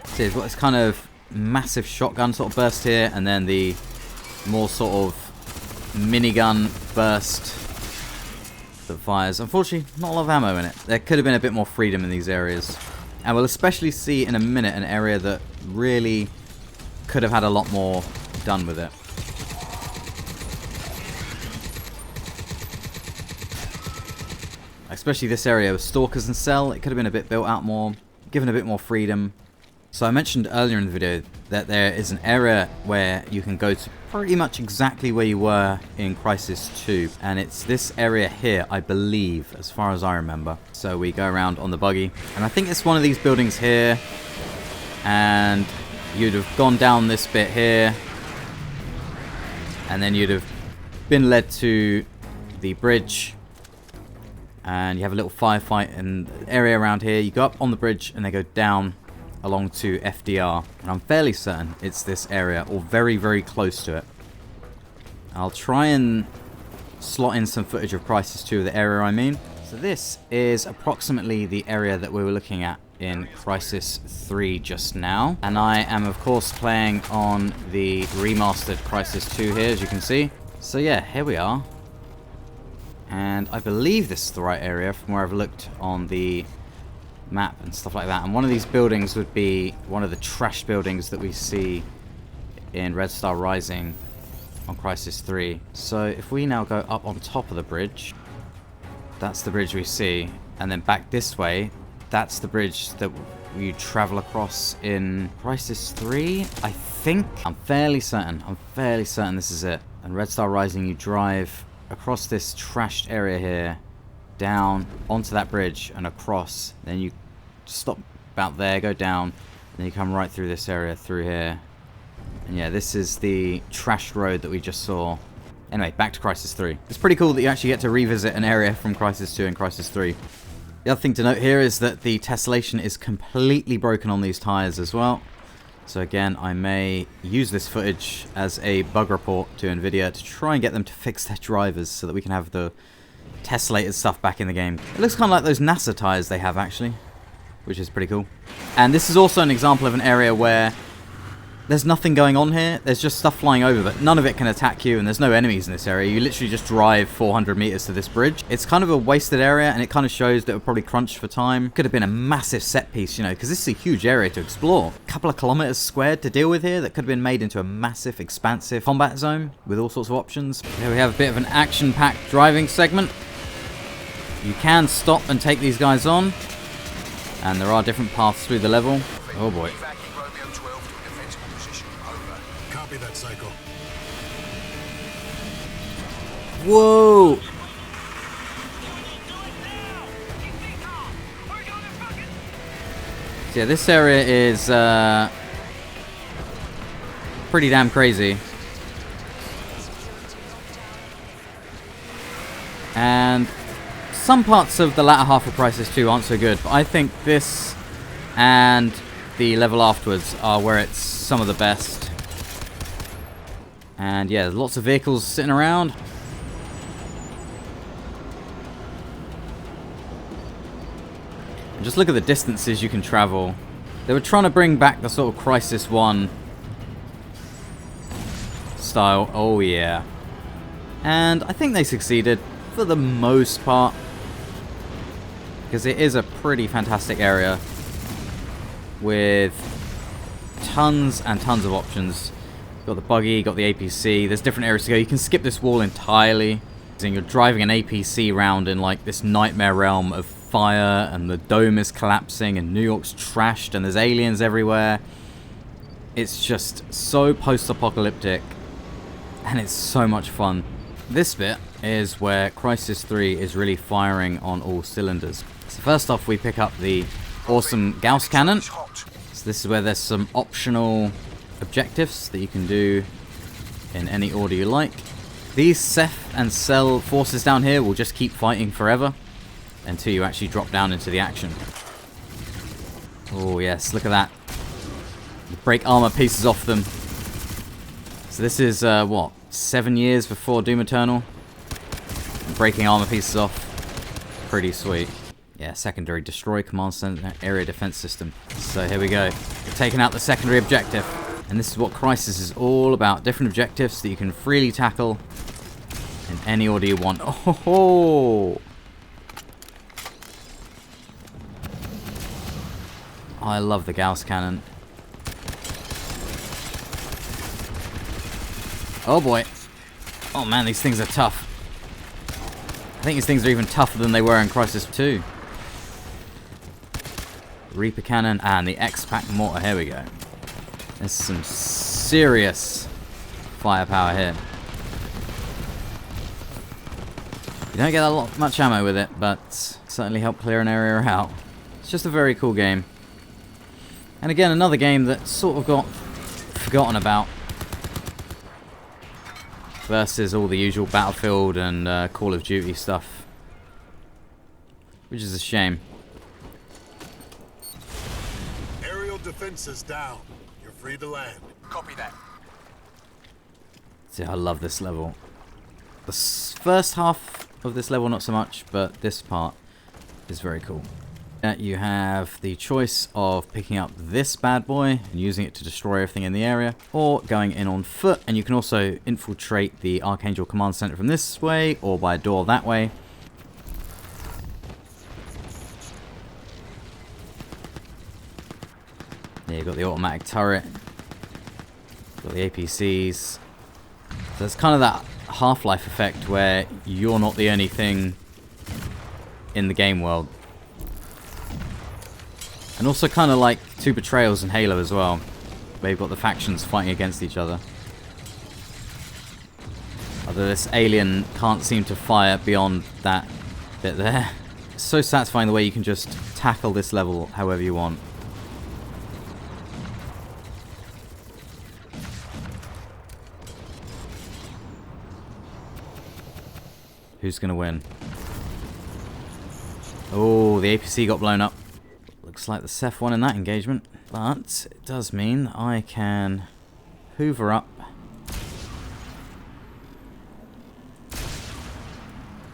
So you've got this kind of massive shotgun sort of burst here, and then the more sort of minigun burst that fires. Unfortunately, not a lot of ammo in it. There could have been a bit more freedom in these areas. And we'll especially see in a minute an area that really could have had a lot more done with it. Especially this area with stalkers and cell, it could have been a bit built out more, given a bit more freedom. So I mentioned earlier in the video that there is an area where you can go to pretty much exactly where you were in Crysis 2. And it's this area here, I believe, as far as I remember. So we go around on the buggy. And I think it's one of these buildings here. And you'd have gone down this bit here. And then you'd have been led to the bridge. And you have a little firefight in the area around here. You go up on the bridge and they go down along to FDR, and I'm fairly certain it's this area, or very, very close to it. I'll try and slot in some footage of Crysis 2 of the area I mean. So this is approximately the area that we were looking at in Crysis 3 just now, and I am of course playing on the remastered Crysis 2 here, as you can see. So yeah, here we are, and I believe this is the right area from where I've looked on the map and stuff like that. And one of these buildings would be one of the trash buildings that we see in Red Star Rising on Crysis 3. So if we now go up on top of the bridge, that's the bridge we see, and then back this way, that's the bridge that you travel across in Crysis 3, I think. I'm fairly certain this is it. And Red Star Rising, you drive across this trashed area here, down onto that bridge and across, then you stop about there, go down, then you come right through this area through here. And yeah, this is the trash road that we just saw. Anyway, back to Crysis 3. It's pretty cool that you actually get to revisit an area from Crysis 2 and Crysis 3. The other thing to note here is that the tessellation is completely broken on these tires as well. So again, I may use this footage as a bug report to Nvidia to try and get them to fix their drivers so that we can have the tessellated stuff back in the game. It looks kind of like those NASA tires they have actually, which is pretty cool. And this is also an example of an area where There's nothing going on here. There's just stuff flying over, but none of it can attack you, and there's no enemies in this area. You literally just drive 400 meters to this bridge. It's kind of a wasted area, and it kind of shows that it probably crunched for time. Could have been a massive set piece, you know, because this is a huge area to explore. A couple of kilometers squared to deal with here that could have been made into a massive, expansive combat zone with all sorts of options. Here we have a bit of an action-packed driving segment. You can stop and take these guys on, and there are different paths through the level. Oh boy. Copy that, Psycho. Whoa! So yeah, this area is pretty damn crazy. And some parts of the latter half of Crysis 2 aren't so good, but I think this and the level afterwards are where it's some of the best. And yeah, there's lots of vehicles sitting around. And just look at the distances you can travel. They were trying to bring back the sort of Crysis 1 style. Oh yeah. And I think they succeeded for the most part, because it is a pretty fantastic area with tons and tons of options. Got the buggy, got the APC, there's different areas to go. You can skip this wall entirely, and you're driving an APC round in like this nightmare realm of fire, and the dome is collapsing, and New York's trashed, and there's aliens everywhere. It's just so post-apocalyptic, and it's so much fun. This bit is where Crysis 3 is really firing on all cylinders. So first off, we pick up the awesome Gauss cannon. So this is where there's some optional objectives that you can do in any order you like. These Ceph and Cell forces down here will just keep fighting forever until you actually drop down into the action. Oh yes, look at that. You break armor pieces off them. So this is, what, 7 years before Doom Eternal? Breaking armor pieces off. Pretty sweet. Yeah, secondary. Destroy command center area defense system. So here we go. We're taking out the secondary objective. And this is what Crysis is all about. Different objectives that you can freely tackle in any order you want. Oh ho ho! I love the Gauss cannon. Oh boy. Oh man, these things are tough. I think these things are even tougher than they were in Crysis 2. Reaper cannon and the X-Pack mortar. Here we go. There's some serious firepower here. You don't get much ammo with it, but certainly help clear an area out. It's just a very cool game. And again, another game that sort of got forgotten about versus all the usual Battlefield and Call of Duty stuff, which is a shame. Aerial defenses down. You're free to land. Copy that. See, I love this level. The first half of this level, not so much, but this part is very cool. You have the choice of picking up this bad boy and using it to destroy everything in the area, or going in on foot, and you can also infiltrate the Archangel Command Center from this way, or by a door that way. Yeah, you've got the automatic turret, got the APCs. So it's kind of that Half-Life effect where you're not the only thing in the game world. And also kind of like Two Betrayals and Halo as well, where you've got the factions fighting against each other. Although this alien can't seem to fire beyond that bit there. It's so satisfying the way you can just tackle this level however you want. Who's gonna win? Oh, the APC got blown up. Looks like the Ceph won in that engagement, but it does mean that I can hoover up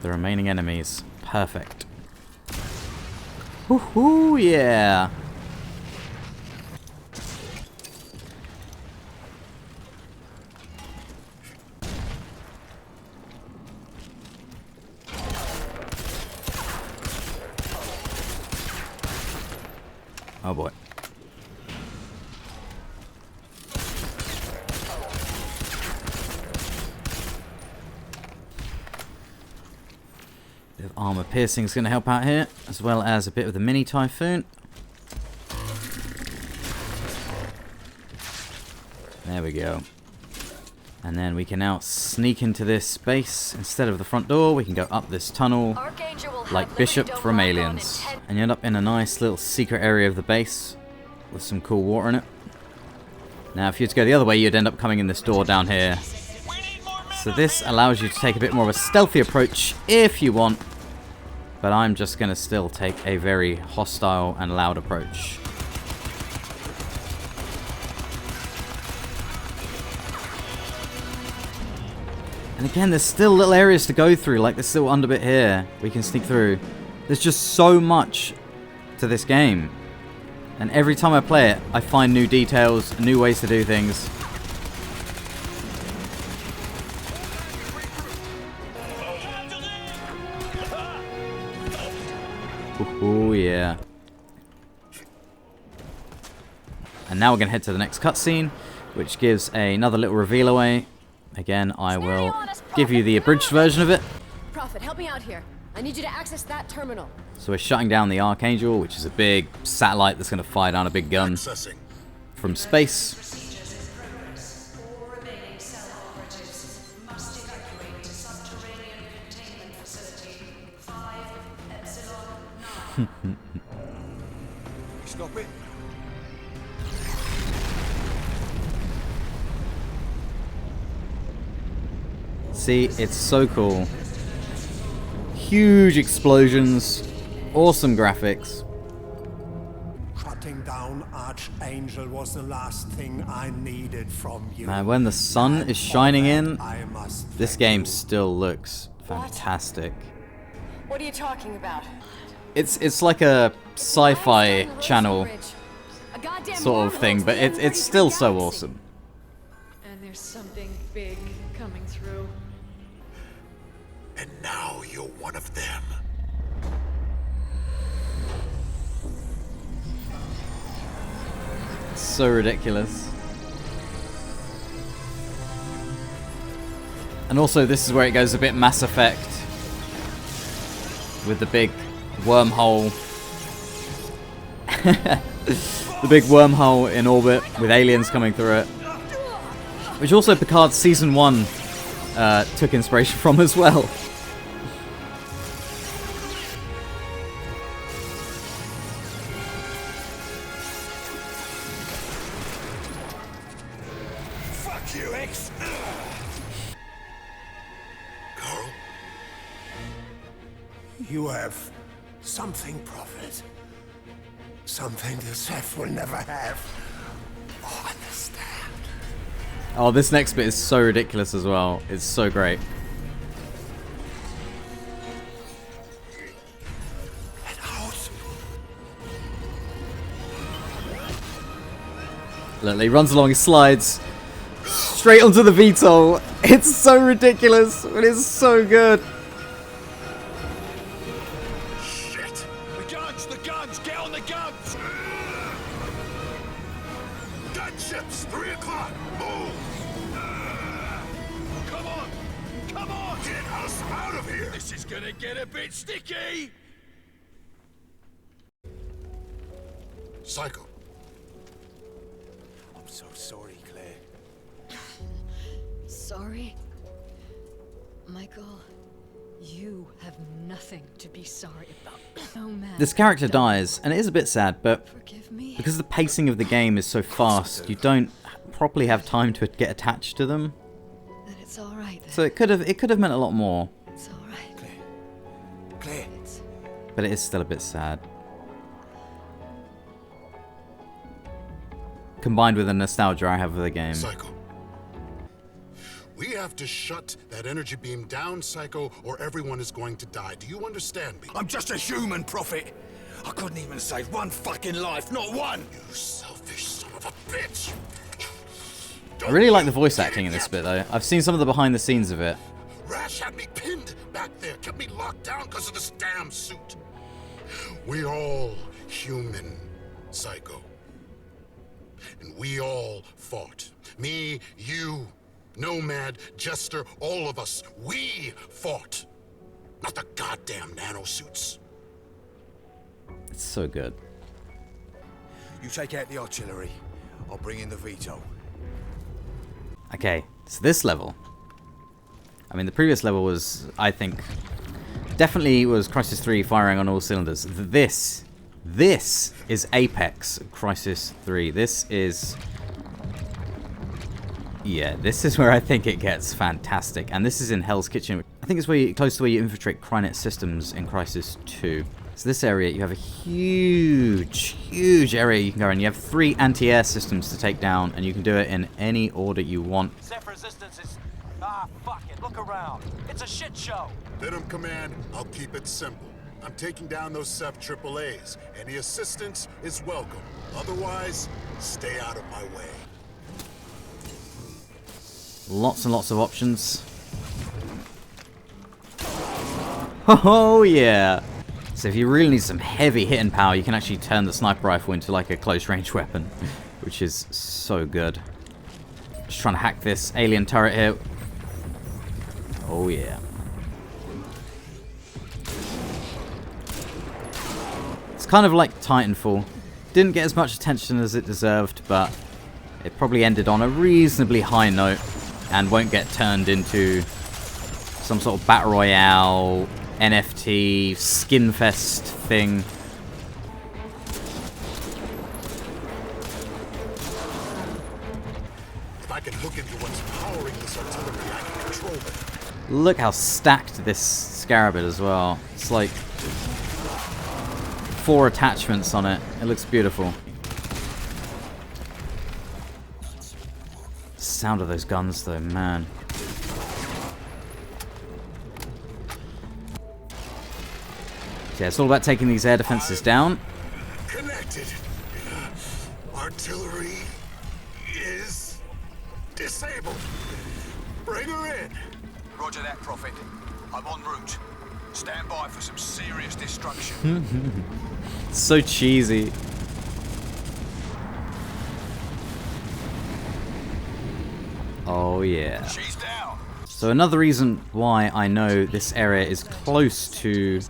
the remaining enemies. Perfect. Woohoo, yeah! Oh boy. Bit of armor piercing is going to help out here, as well as a bit of the mini typhoon. There we go. And then we can now sneak into this space. Instead of the front door, we can go up this tunnel like Bishop from Aliens. And you end up in a nice little secret area of the base with some cool water in it. Now, if you were to go the other way, you'd end up coming in this door down here. So this allows you to take a bit more of a stealthy approach if you want. But I'm just going to still take a very hostile and loud approach. And again, there's still little areas to go through, like this little underbit here we can sneak through. There's just so much to this game. And every time I play it, I find new details, new ways to do things. Oh yeah. And now we're going to head to the next cutscene, which gives another little reveal away. Again, I will give you the abridged version of it. Prophet, help me out here. I need you to access that terminal. So we're shutting down the Archangel, which is a big satellite that's going to fire down a big gun from space. Procedures in progress. All remaining cell operatives must evacuate to subterranean containment facility 5 Epsilon 9. Stop it. See, it's so cool. Huge explosions, awesome graphics. Shutting down Archangel was the last thing I needed from you. Man, when the sun is shining in, I must this thank game you. still looks fantastic. What are you talking about? It's like a sci-fi channel A goddamn sort of thing, but it's still so awesome. And there's something big coming through. And now you're one of them. So ridiculous. And also, this is where it goes a bit Mass Effect with the big wormhole. The big wormhole in orbit with aliens coming through it. Which also Picard Season 1 took inspiration from as well. Fuck you, X. Carl? You have something, Prophet. Something the Ceph will never have. Oh, understand. Oh, this next bit is so ridiculous as well. It's so great. Get out. Look, he runs along his slides straight onto the VTOL. It's so ridiculous, but it's so good. Shit. The guns, get on the guns. Gunships, 3 o'clock. Move. Come on. Get us out of here. This is gonna get a bit sticky. Psycho. I'm so sorry, Claire. Sorry? Michael, you have nothing to be sorry about. No man. This character dies, and it is a bit sad, but Forgive me. because the pacing of the game is so fast, you don't properly have time to get attached to them. Then it's all right. Then. So it could have meant a lot more, It's all right. Claire. It's but it is still a bit sad. Combined with the nostalgia I have for the game. Psycho. We have to shut that energy beam down, Psycho, or everyone is going to die. Do you understand me? I'm just a human, Prophet. I couldn't even save one fucking life, not one. You selfish son of a bitch. I really like the voice acting in this bit though. I've seen some of the behind the scenes of it. Rash had me pinned back there, kept me locked down because of this damn suit. We're all human. Psycho. And we all fought. Me, you, Nomad, Jester, all of us. We fought. Not the goddamn nanosuits. It's so good. You take out the artillery. I'll bring in the Veto. Okay, so this level. I mean, the previous level was, I think, definitely was Crysis 3 firing on all cylinders. This is Apex Crysis 3. This is... yeah, this is where I think it gets fantastic. And this is in Hell's Kitchen. I think it's where close to where you infiltrate Crynet systems in Crysis 2. So this area, you have a huge area you can go in. You have 3 anti-air systems to take down, and you can do it in any order you want. Self-resistance is... ah, fuck it. Look around. It's a shit show. Venom Command, I'll keep it simple. I'm taking down those Ceph AAAs. Any assistance is welcome. Otherwise, stay out of my way. Lots and lots of options. Oh yeah! So if you really need some heavy hitting power, you can actually turn the sniper rifle into like a close range weapon, which is so good. Just trying to hack this alien turret here. Oh yeah. It's kind of like Titanfall. Didn't get as much attention as it deserved, but it probably ended on a reasonably high note and won't get turned into some sort of battle royale, NFT, skinfest thing. If I can hook into what's powering this artillery, I can control it. Look how stacked this scarab is as well. It's like 4 attachments on it. It looks beautiful. Sound of those guns though, man. So yeah, it's all about taking these air defenses down. Connected. Artillery is disabled. Bring her in. Roger that, Prophet. I'm en route. Stand by for some serious destruction. So cheesy. Oh yeah. She's down. So another reason why I know this area is close to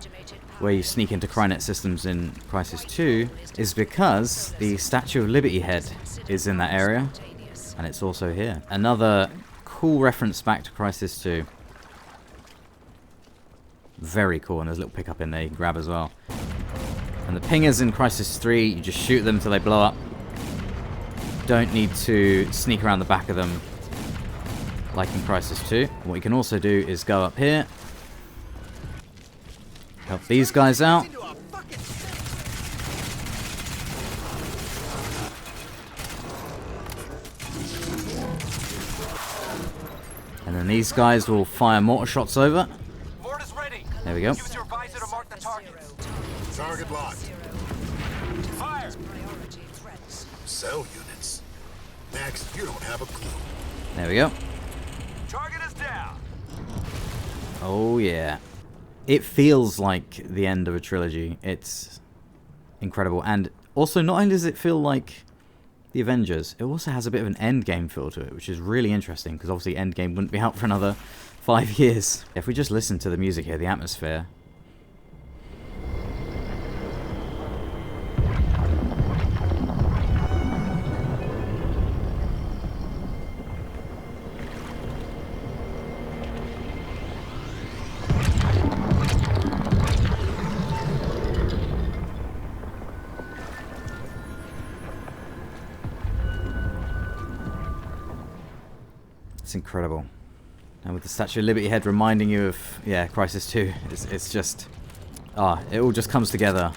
where you sneak into Crynet systems in Crysis 2 is because the Statue of Liberty head is in that area, and it's also here. Another cool reference back to Crysis 2. Very cool, and there's a little pickup in there you can grab as well. And the pingers in Crysis 3, you just shoot them till they blow up. Don't need to sneak around the back of them like in Crysis 2. What you can also do is go up here, help these guys out. And then these guys will fire mortar shots over. There we go. Use your visor to mark the target. Target locked. Fire! Cell units. Next, you don't have a clue. There we go. Target is down. Oh yeah. It feels like the end of a trilogy. It's incredible. And also, not only does it feel like the Avengers, it also has a bit of an Endgame feel to it, which is really interesting, because obviously Endgame wouldn't be out for another 5 years. If we just listen to the music here, the atmosphere. It's incredible. And with the Statue of Liberty head reminding you of, yeah, Crysis 2, it's just, it all just comes together.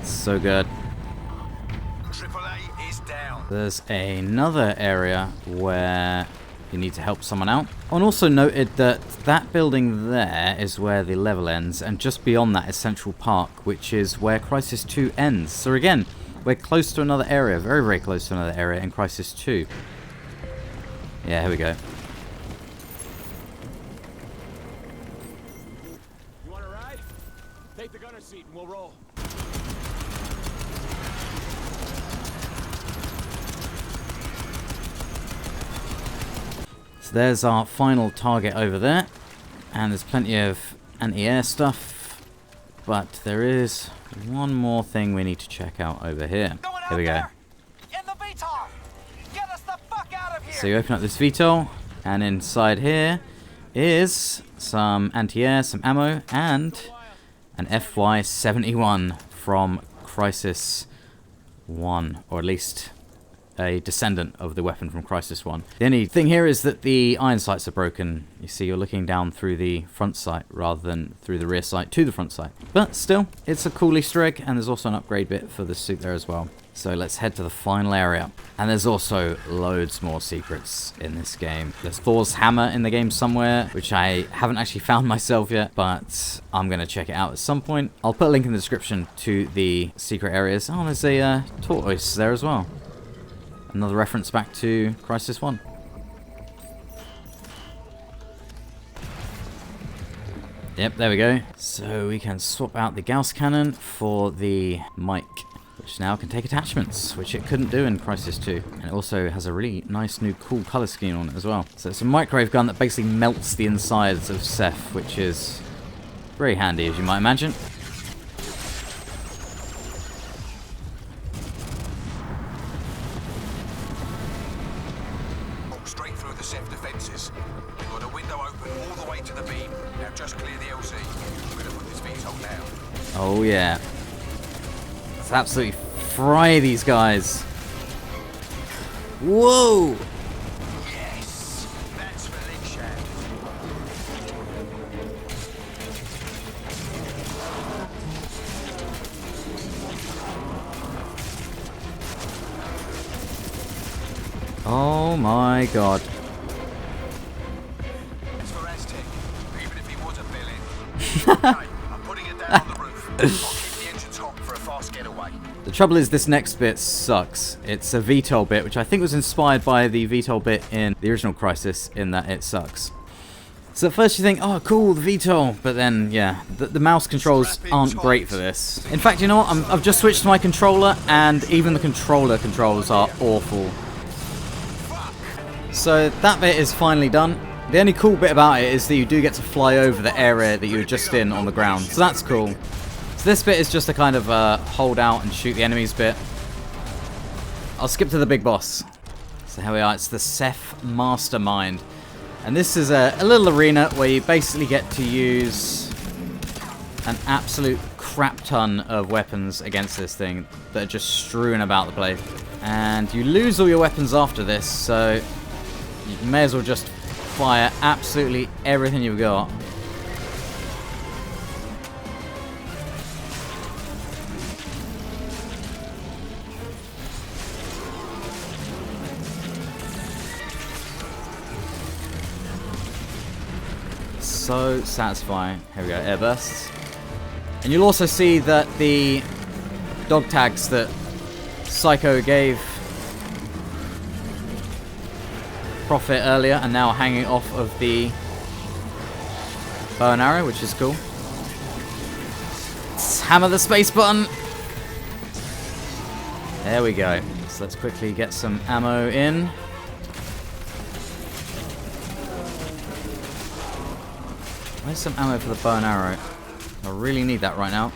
It's so good. AAA is down. There's another area where you need to help someone out. And also noted that that building there is where the level ends, and just beyond that is Central Park, which is where Crysis 2 ends. So again, we're close to another area. Very, very close to another area in Crysis 2. Yeah, here we go. You want to ride? Take the gunner seat and we'll roll. So there's our final target over there. And there's plenty of anti-air stuff. But there is one more thing we need to check out over here. Here we go. So you open up this VTOL, and inside here is some anti-air, some ammo, and an FY-71 from Crysis 1, or at least a descendant of the weapon from Crysis 1. The only thing here is that the iron sights are broken. You see, you're looking down through the front sight rather than through the rear sight to the front sight. But still, it's a cool Easter egg, and there's also an upgrade bit for the suit there as well. So let's head to the final area. And there's also loads more secrets in this game. There's Thor's hammer in the game somewhere, which I haven't actually found myself yet, but I'm going to check it out at some point. I'll put a link in the description to the secret areas. Oh, there's a tortoise there as well. Another reference back to Crysis 1. Yep, there we go. So we can swap out the Gauss cannon for the mic, which now can take attachments, which it couldn't do in Crysis 2. And it also has a really nice new cool color scheme on it as well. So it's a microwave gun that basically melts the insides of Ceph, which is very handy, as you might imagine. Straight through the Ceph defences. We've got a window open all the way to the beam. Now just clear the LZ. We're going to put this VTOL down. Oh yeah. Let's absolutely fry these guys. Whoa! Yes! That's for Lingshan. Oh my god. As for Aztec, even if he was a villain. Okay, I'm putting it down on the roof. I'll keep the engines hot for a fast getaway. The trouble is this next bit sucks. It's a VTOL bit, which I think was inspired by the VTOL bit in the original Crysis, in that it sucks. So at first you think, oh cool, the VTOL, but then, yeah, the mouse controls aren't great for this. In fact, you know what, I've just switched to my controller, and even the controller controls are awful. So that bit is finally done. The only cool bit about it is that you do get to fly over the area that you were just in on the ground, so that's cool. So this bit is just a kind of hold out and shoot the enemies bit. I'll skip to the big boss. So here we are, it's the Ceph Mastermind. And this is a little arena where you basically get to use an absolute crap ton of weapons against this thing that are just strewn about the place. And you lose all your weapons after this, so you may as well just fire absolutely everything you've got. So satisfying. Here we go, air bursts. And you'll also see that the dog tags that Psycho gave Prophet earlier are now hanging off of the bow and arrow, which is cool. Let's hammer the space button. There we go. So let's quickly get some ammo in. Where's some ammo for the bow and arrow? I really need that right now.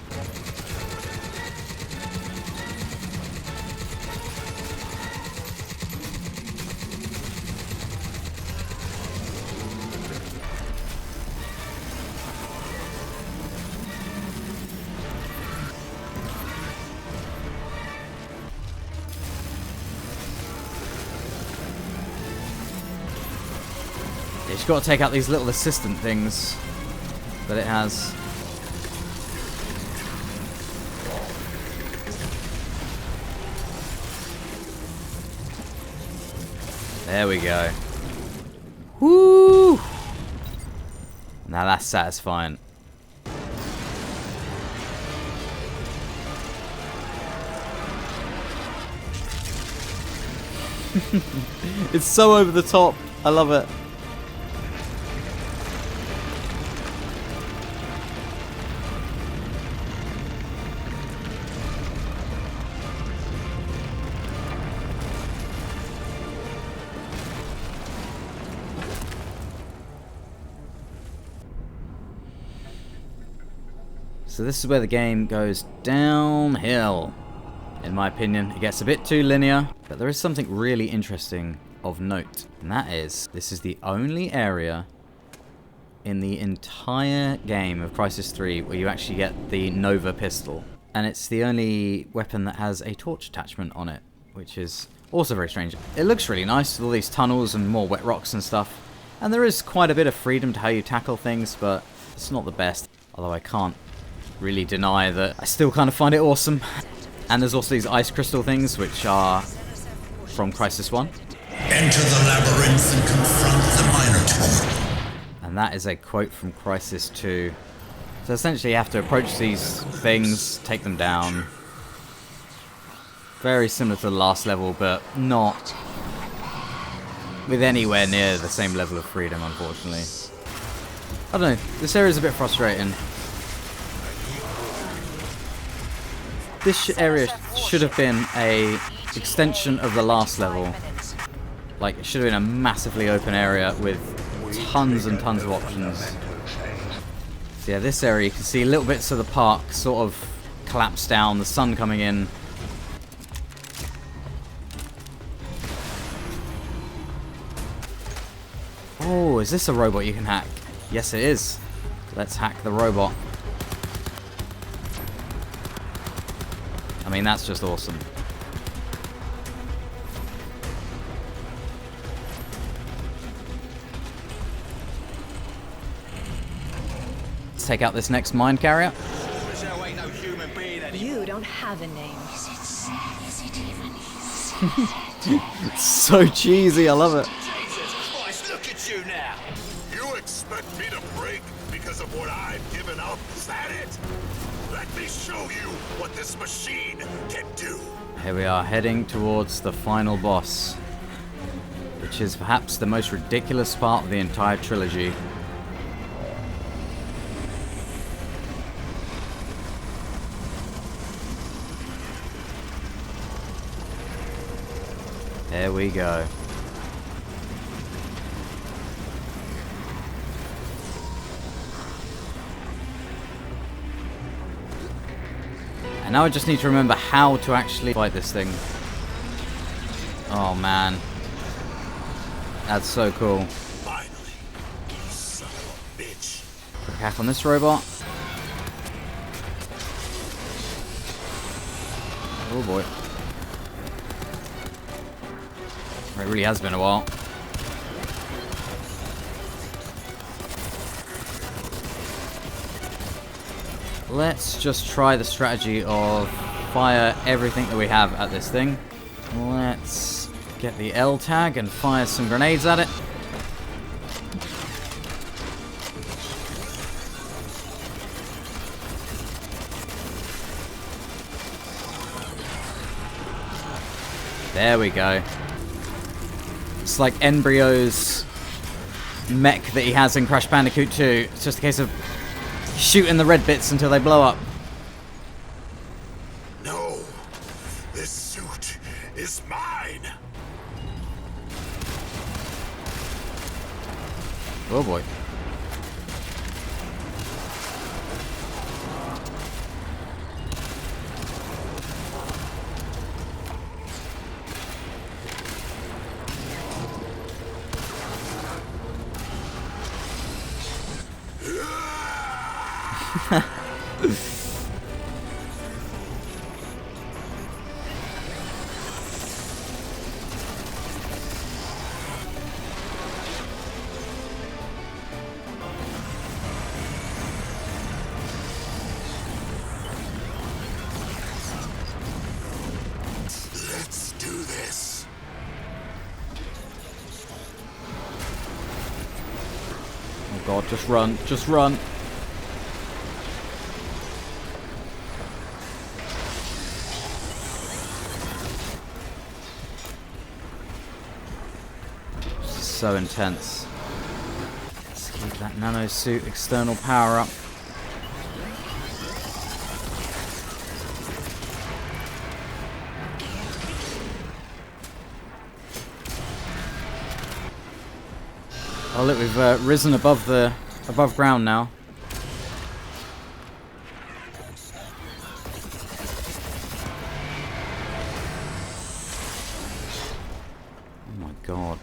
You just got to take out these little assistant things that it has. There we go. Woo! Now that's satisfying. It's so over the top. I love it. So this is where the game goes downhill. In my opinion, it gets a bit too linear, but there is something really interesting of note. And that is, this is the only area in the entire game of Crysis 3 where you actually get the Nova pistol. And it's the only weapon that has a torch attachment on it, which is also very strange. It looks really nice with all these tunnels and more wet rocks and stuff. And there is quite a bit of freedom to how you tackle things, but it's not the best. Although I can't really deny that I still kind of find it awesome. And there's also these ice crystal things, which are from Crysis 1. Enter the labyrinth and confront the Minotaur. And that is a quote from Crysis 2. So essentially you have to approach these things, take them down. Very similar to the last level, but not with anywhere near the same level of freedom, unfortunately. I don't know, this area is a bit frustrating. This area should have been a extension of the last level. Like, it should have been a massively open area with tons and tons of options. So yeah, this area, you can see little bits of the park sort of collapse down, the sun coming in. Oh, is this a robot you can hack? Yes, it is. Let's hack the robot. I mean, that's just awesome. Let's take out this next mine carrier. You don't have a name. It's so cheesy, I love it. Jesus Christ, look at you now! You expect me to break because of what I've given up? Is that it? Let me show you what this machine can do. Here we are, heading towards the final boss, which is perhaps the most ridiculous part of the entire trilogy. There we go. And now I just need to remember how to actually fight this thing. Oh man. That's so cool. Finally, you son of a bitch. Quick hack on this robot. Oh boy. It really has been a while. Let's just try the strategy of fire everything that we have at this thing. Let's get the L tag and fire some grenades at it. There we go. It's like Embryo's mech that he has in Crash Bandicoot 2. It's just a case of shooting the red bits until they blow up. No, this suit is mine. Oh boy. Let's do this. Oh god, just run, just run. so intense. Let's keep that nano suit external power up. Oh look, we've risen above ground now. Oh my god.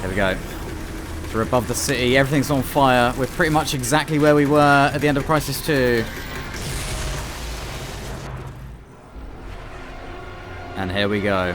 There we go. We're above the city, everything's on fire. We're pretty much exactly where we were at the end of Crysis 2. And here we go.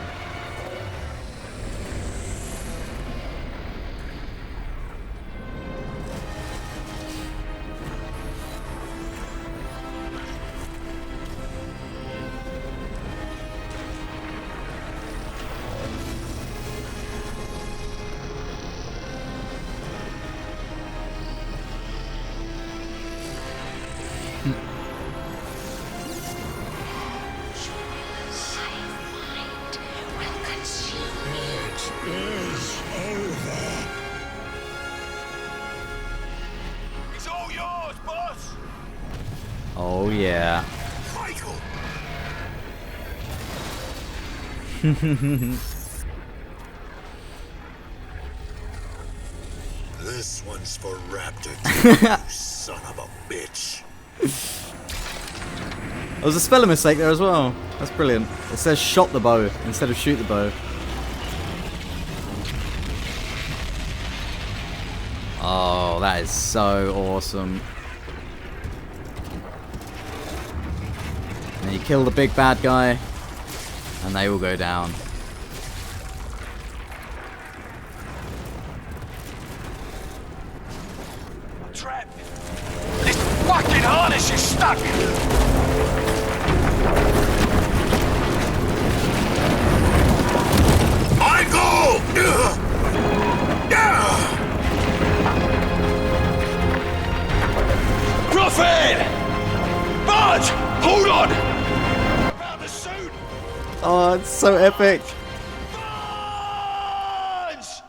It's all yours, boss! Oh yeah. Michael! This one's for Raptor, you son of a bitch. There was a spelling mistake there as well. That's brilliant. It says shot the bow instead of shoot the bow. Oh, that is so awesome. And you kill the big bad guy, and they all go down. Trap! This fucking harness is stuck! Michael! Prophet! Bud! Hold on! About the suit! Oh, it's so epic. Buds!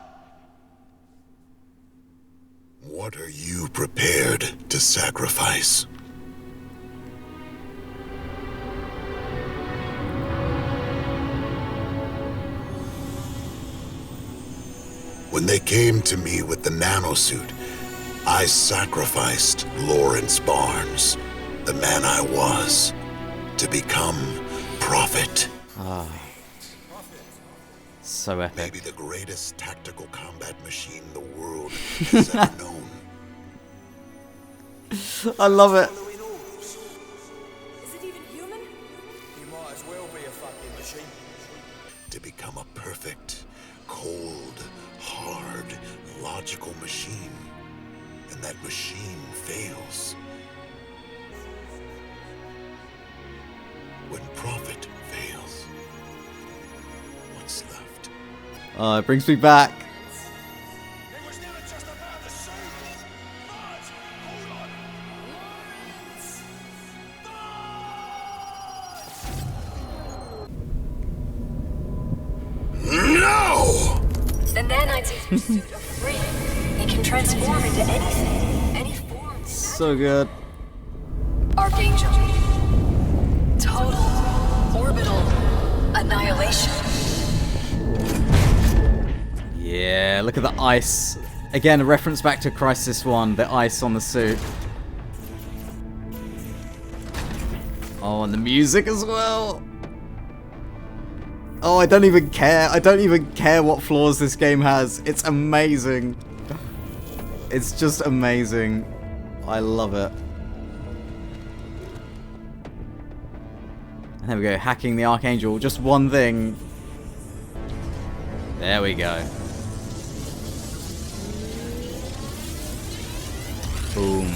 What are you prepared to sacrifice? When they came to me with the nanosuit, I sacrificed Lawrence Barnes, the man I was, to become Prophet. Ah, so epic. Maybe the greatest tactical combat machine the world has ever known. I love it. Is it even human? You might as well be a fucking machine. To become a perfect, cold, hard, logical machine. And that machine fails. When Prophet fails, what's left? Oh, it brings me back. It was never just about the suit! Bud! Hold on! No! The nanites in pursuit are free. They can transform into anything, any form. So good. Archangel. Total orbital annihilation. Yeah, look at the ice. Again, a reference back to Crysis 1, the ice on the suit. Oh, and the music as well. Oh, I don't even care. I don't even care what flaws this game has. It's amazing. It's just amazing. I love it. And there we go, hacking the Archangel. Just one thing. There we go. Boom.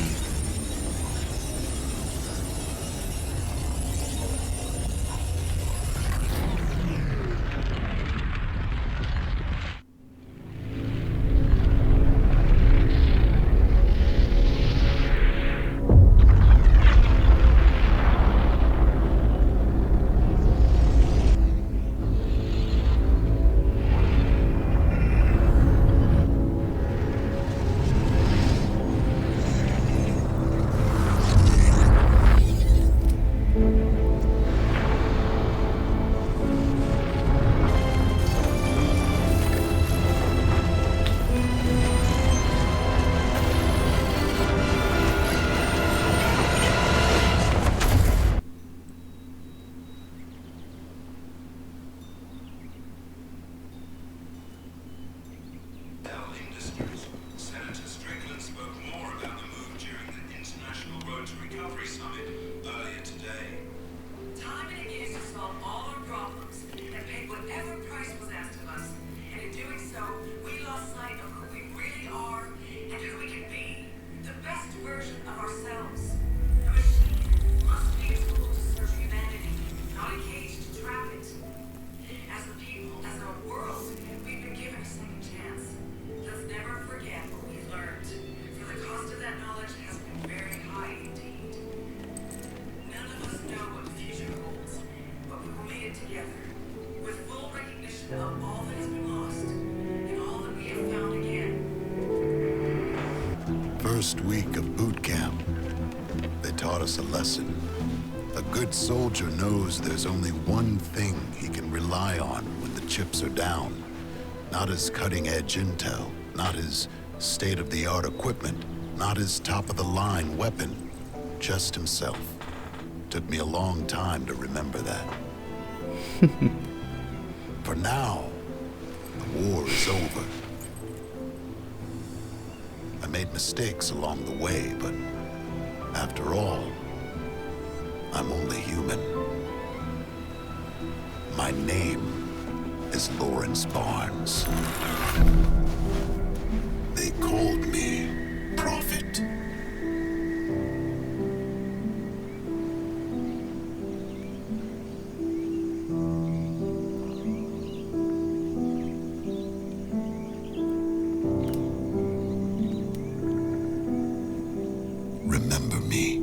recovery summit earlier today. Time and again to solve all our problems and pay whatever price was asked of us. And in doing so, we lost sight of who we really are and who we can be. The best version of ourselves. A machine must be a tool to serve humanity, not a cage to trap it. As a people, as a world, we've been given a second chance. Let's never forget what we've learned, for the cost of that knowledge has been very high indeed. None of us know what the future holds, but we will make it together, with full recognition of all that has been lost, and all that we have found again. First week of boot camp, they taught us a lesson. A good soldier knows there's only one thing he can rely on when the chips are down. Not his cutting-edge intel, not his state-of-the-art equipment, not his top-of-the-line weapon, just himself. Took me a long time to remember that. For now, the war is over. I made mistakes along the way, but after all, I'm only human. My name is Lawrence Barnes. They called me Prophet. Remember me.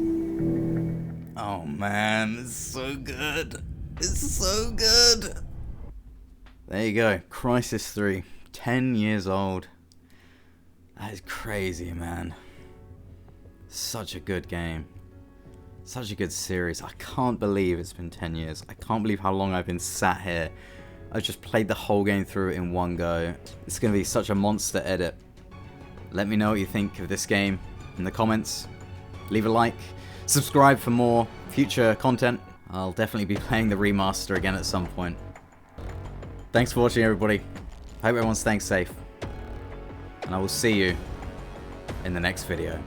Oh man, it's so good. It's so good. There you go. Crysis 3. 10 years old. That is crazy, man. Such a good game. Such a good series. I can't believe it's been 10 years. I can't believe how long I've been sat here. I've just played the whole game through in one go. It's going to be such a monster edit. Let me know what you think of this game in the comments. Leave a like. Subscribe for more future content. I'll definitely be playing the remaster again at some point. Thanks for watching, everybody. Hope everyone's staying safe. And I will see you in the next video.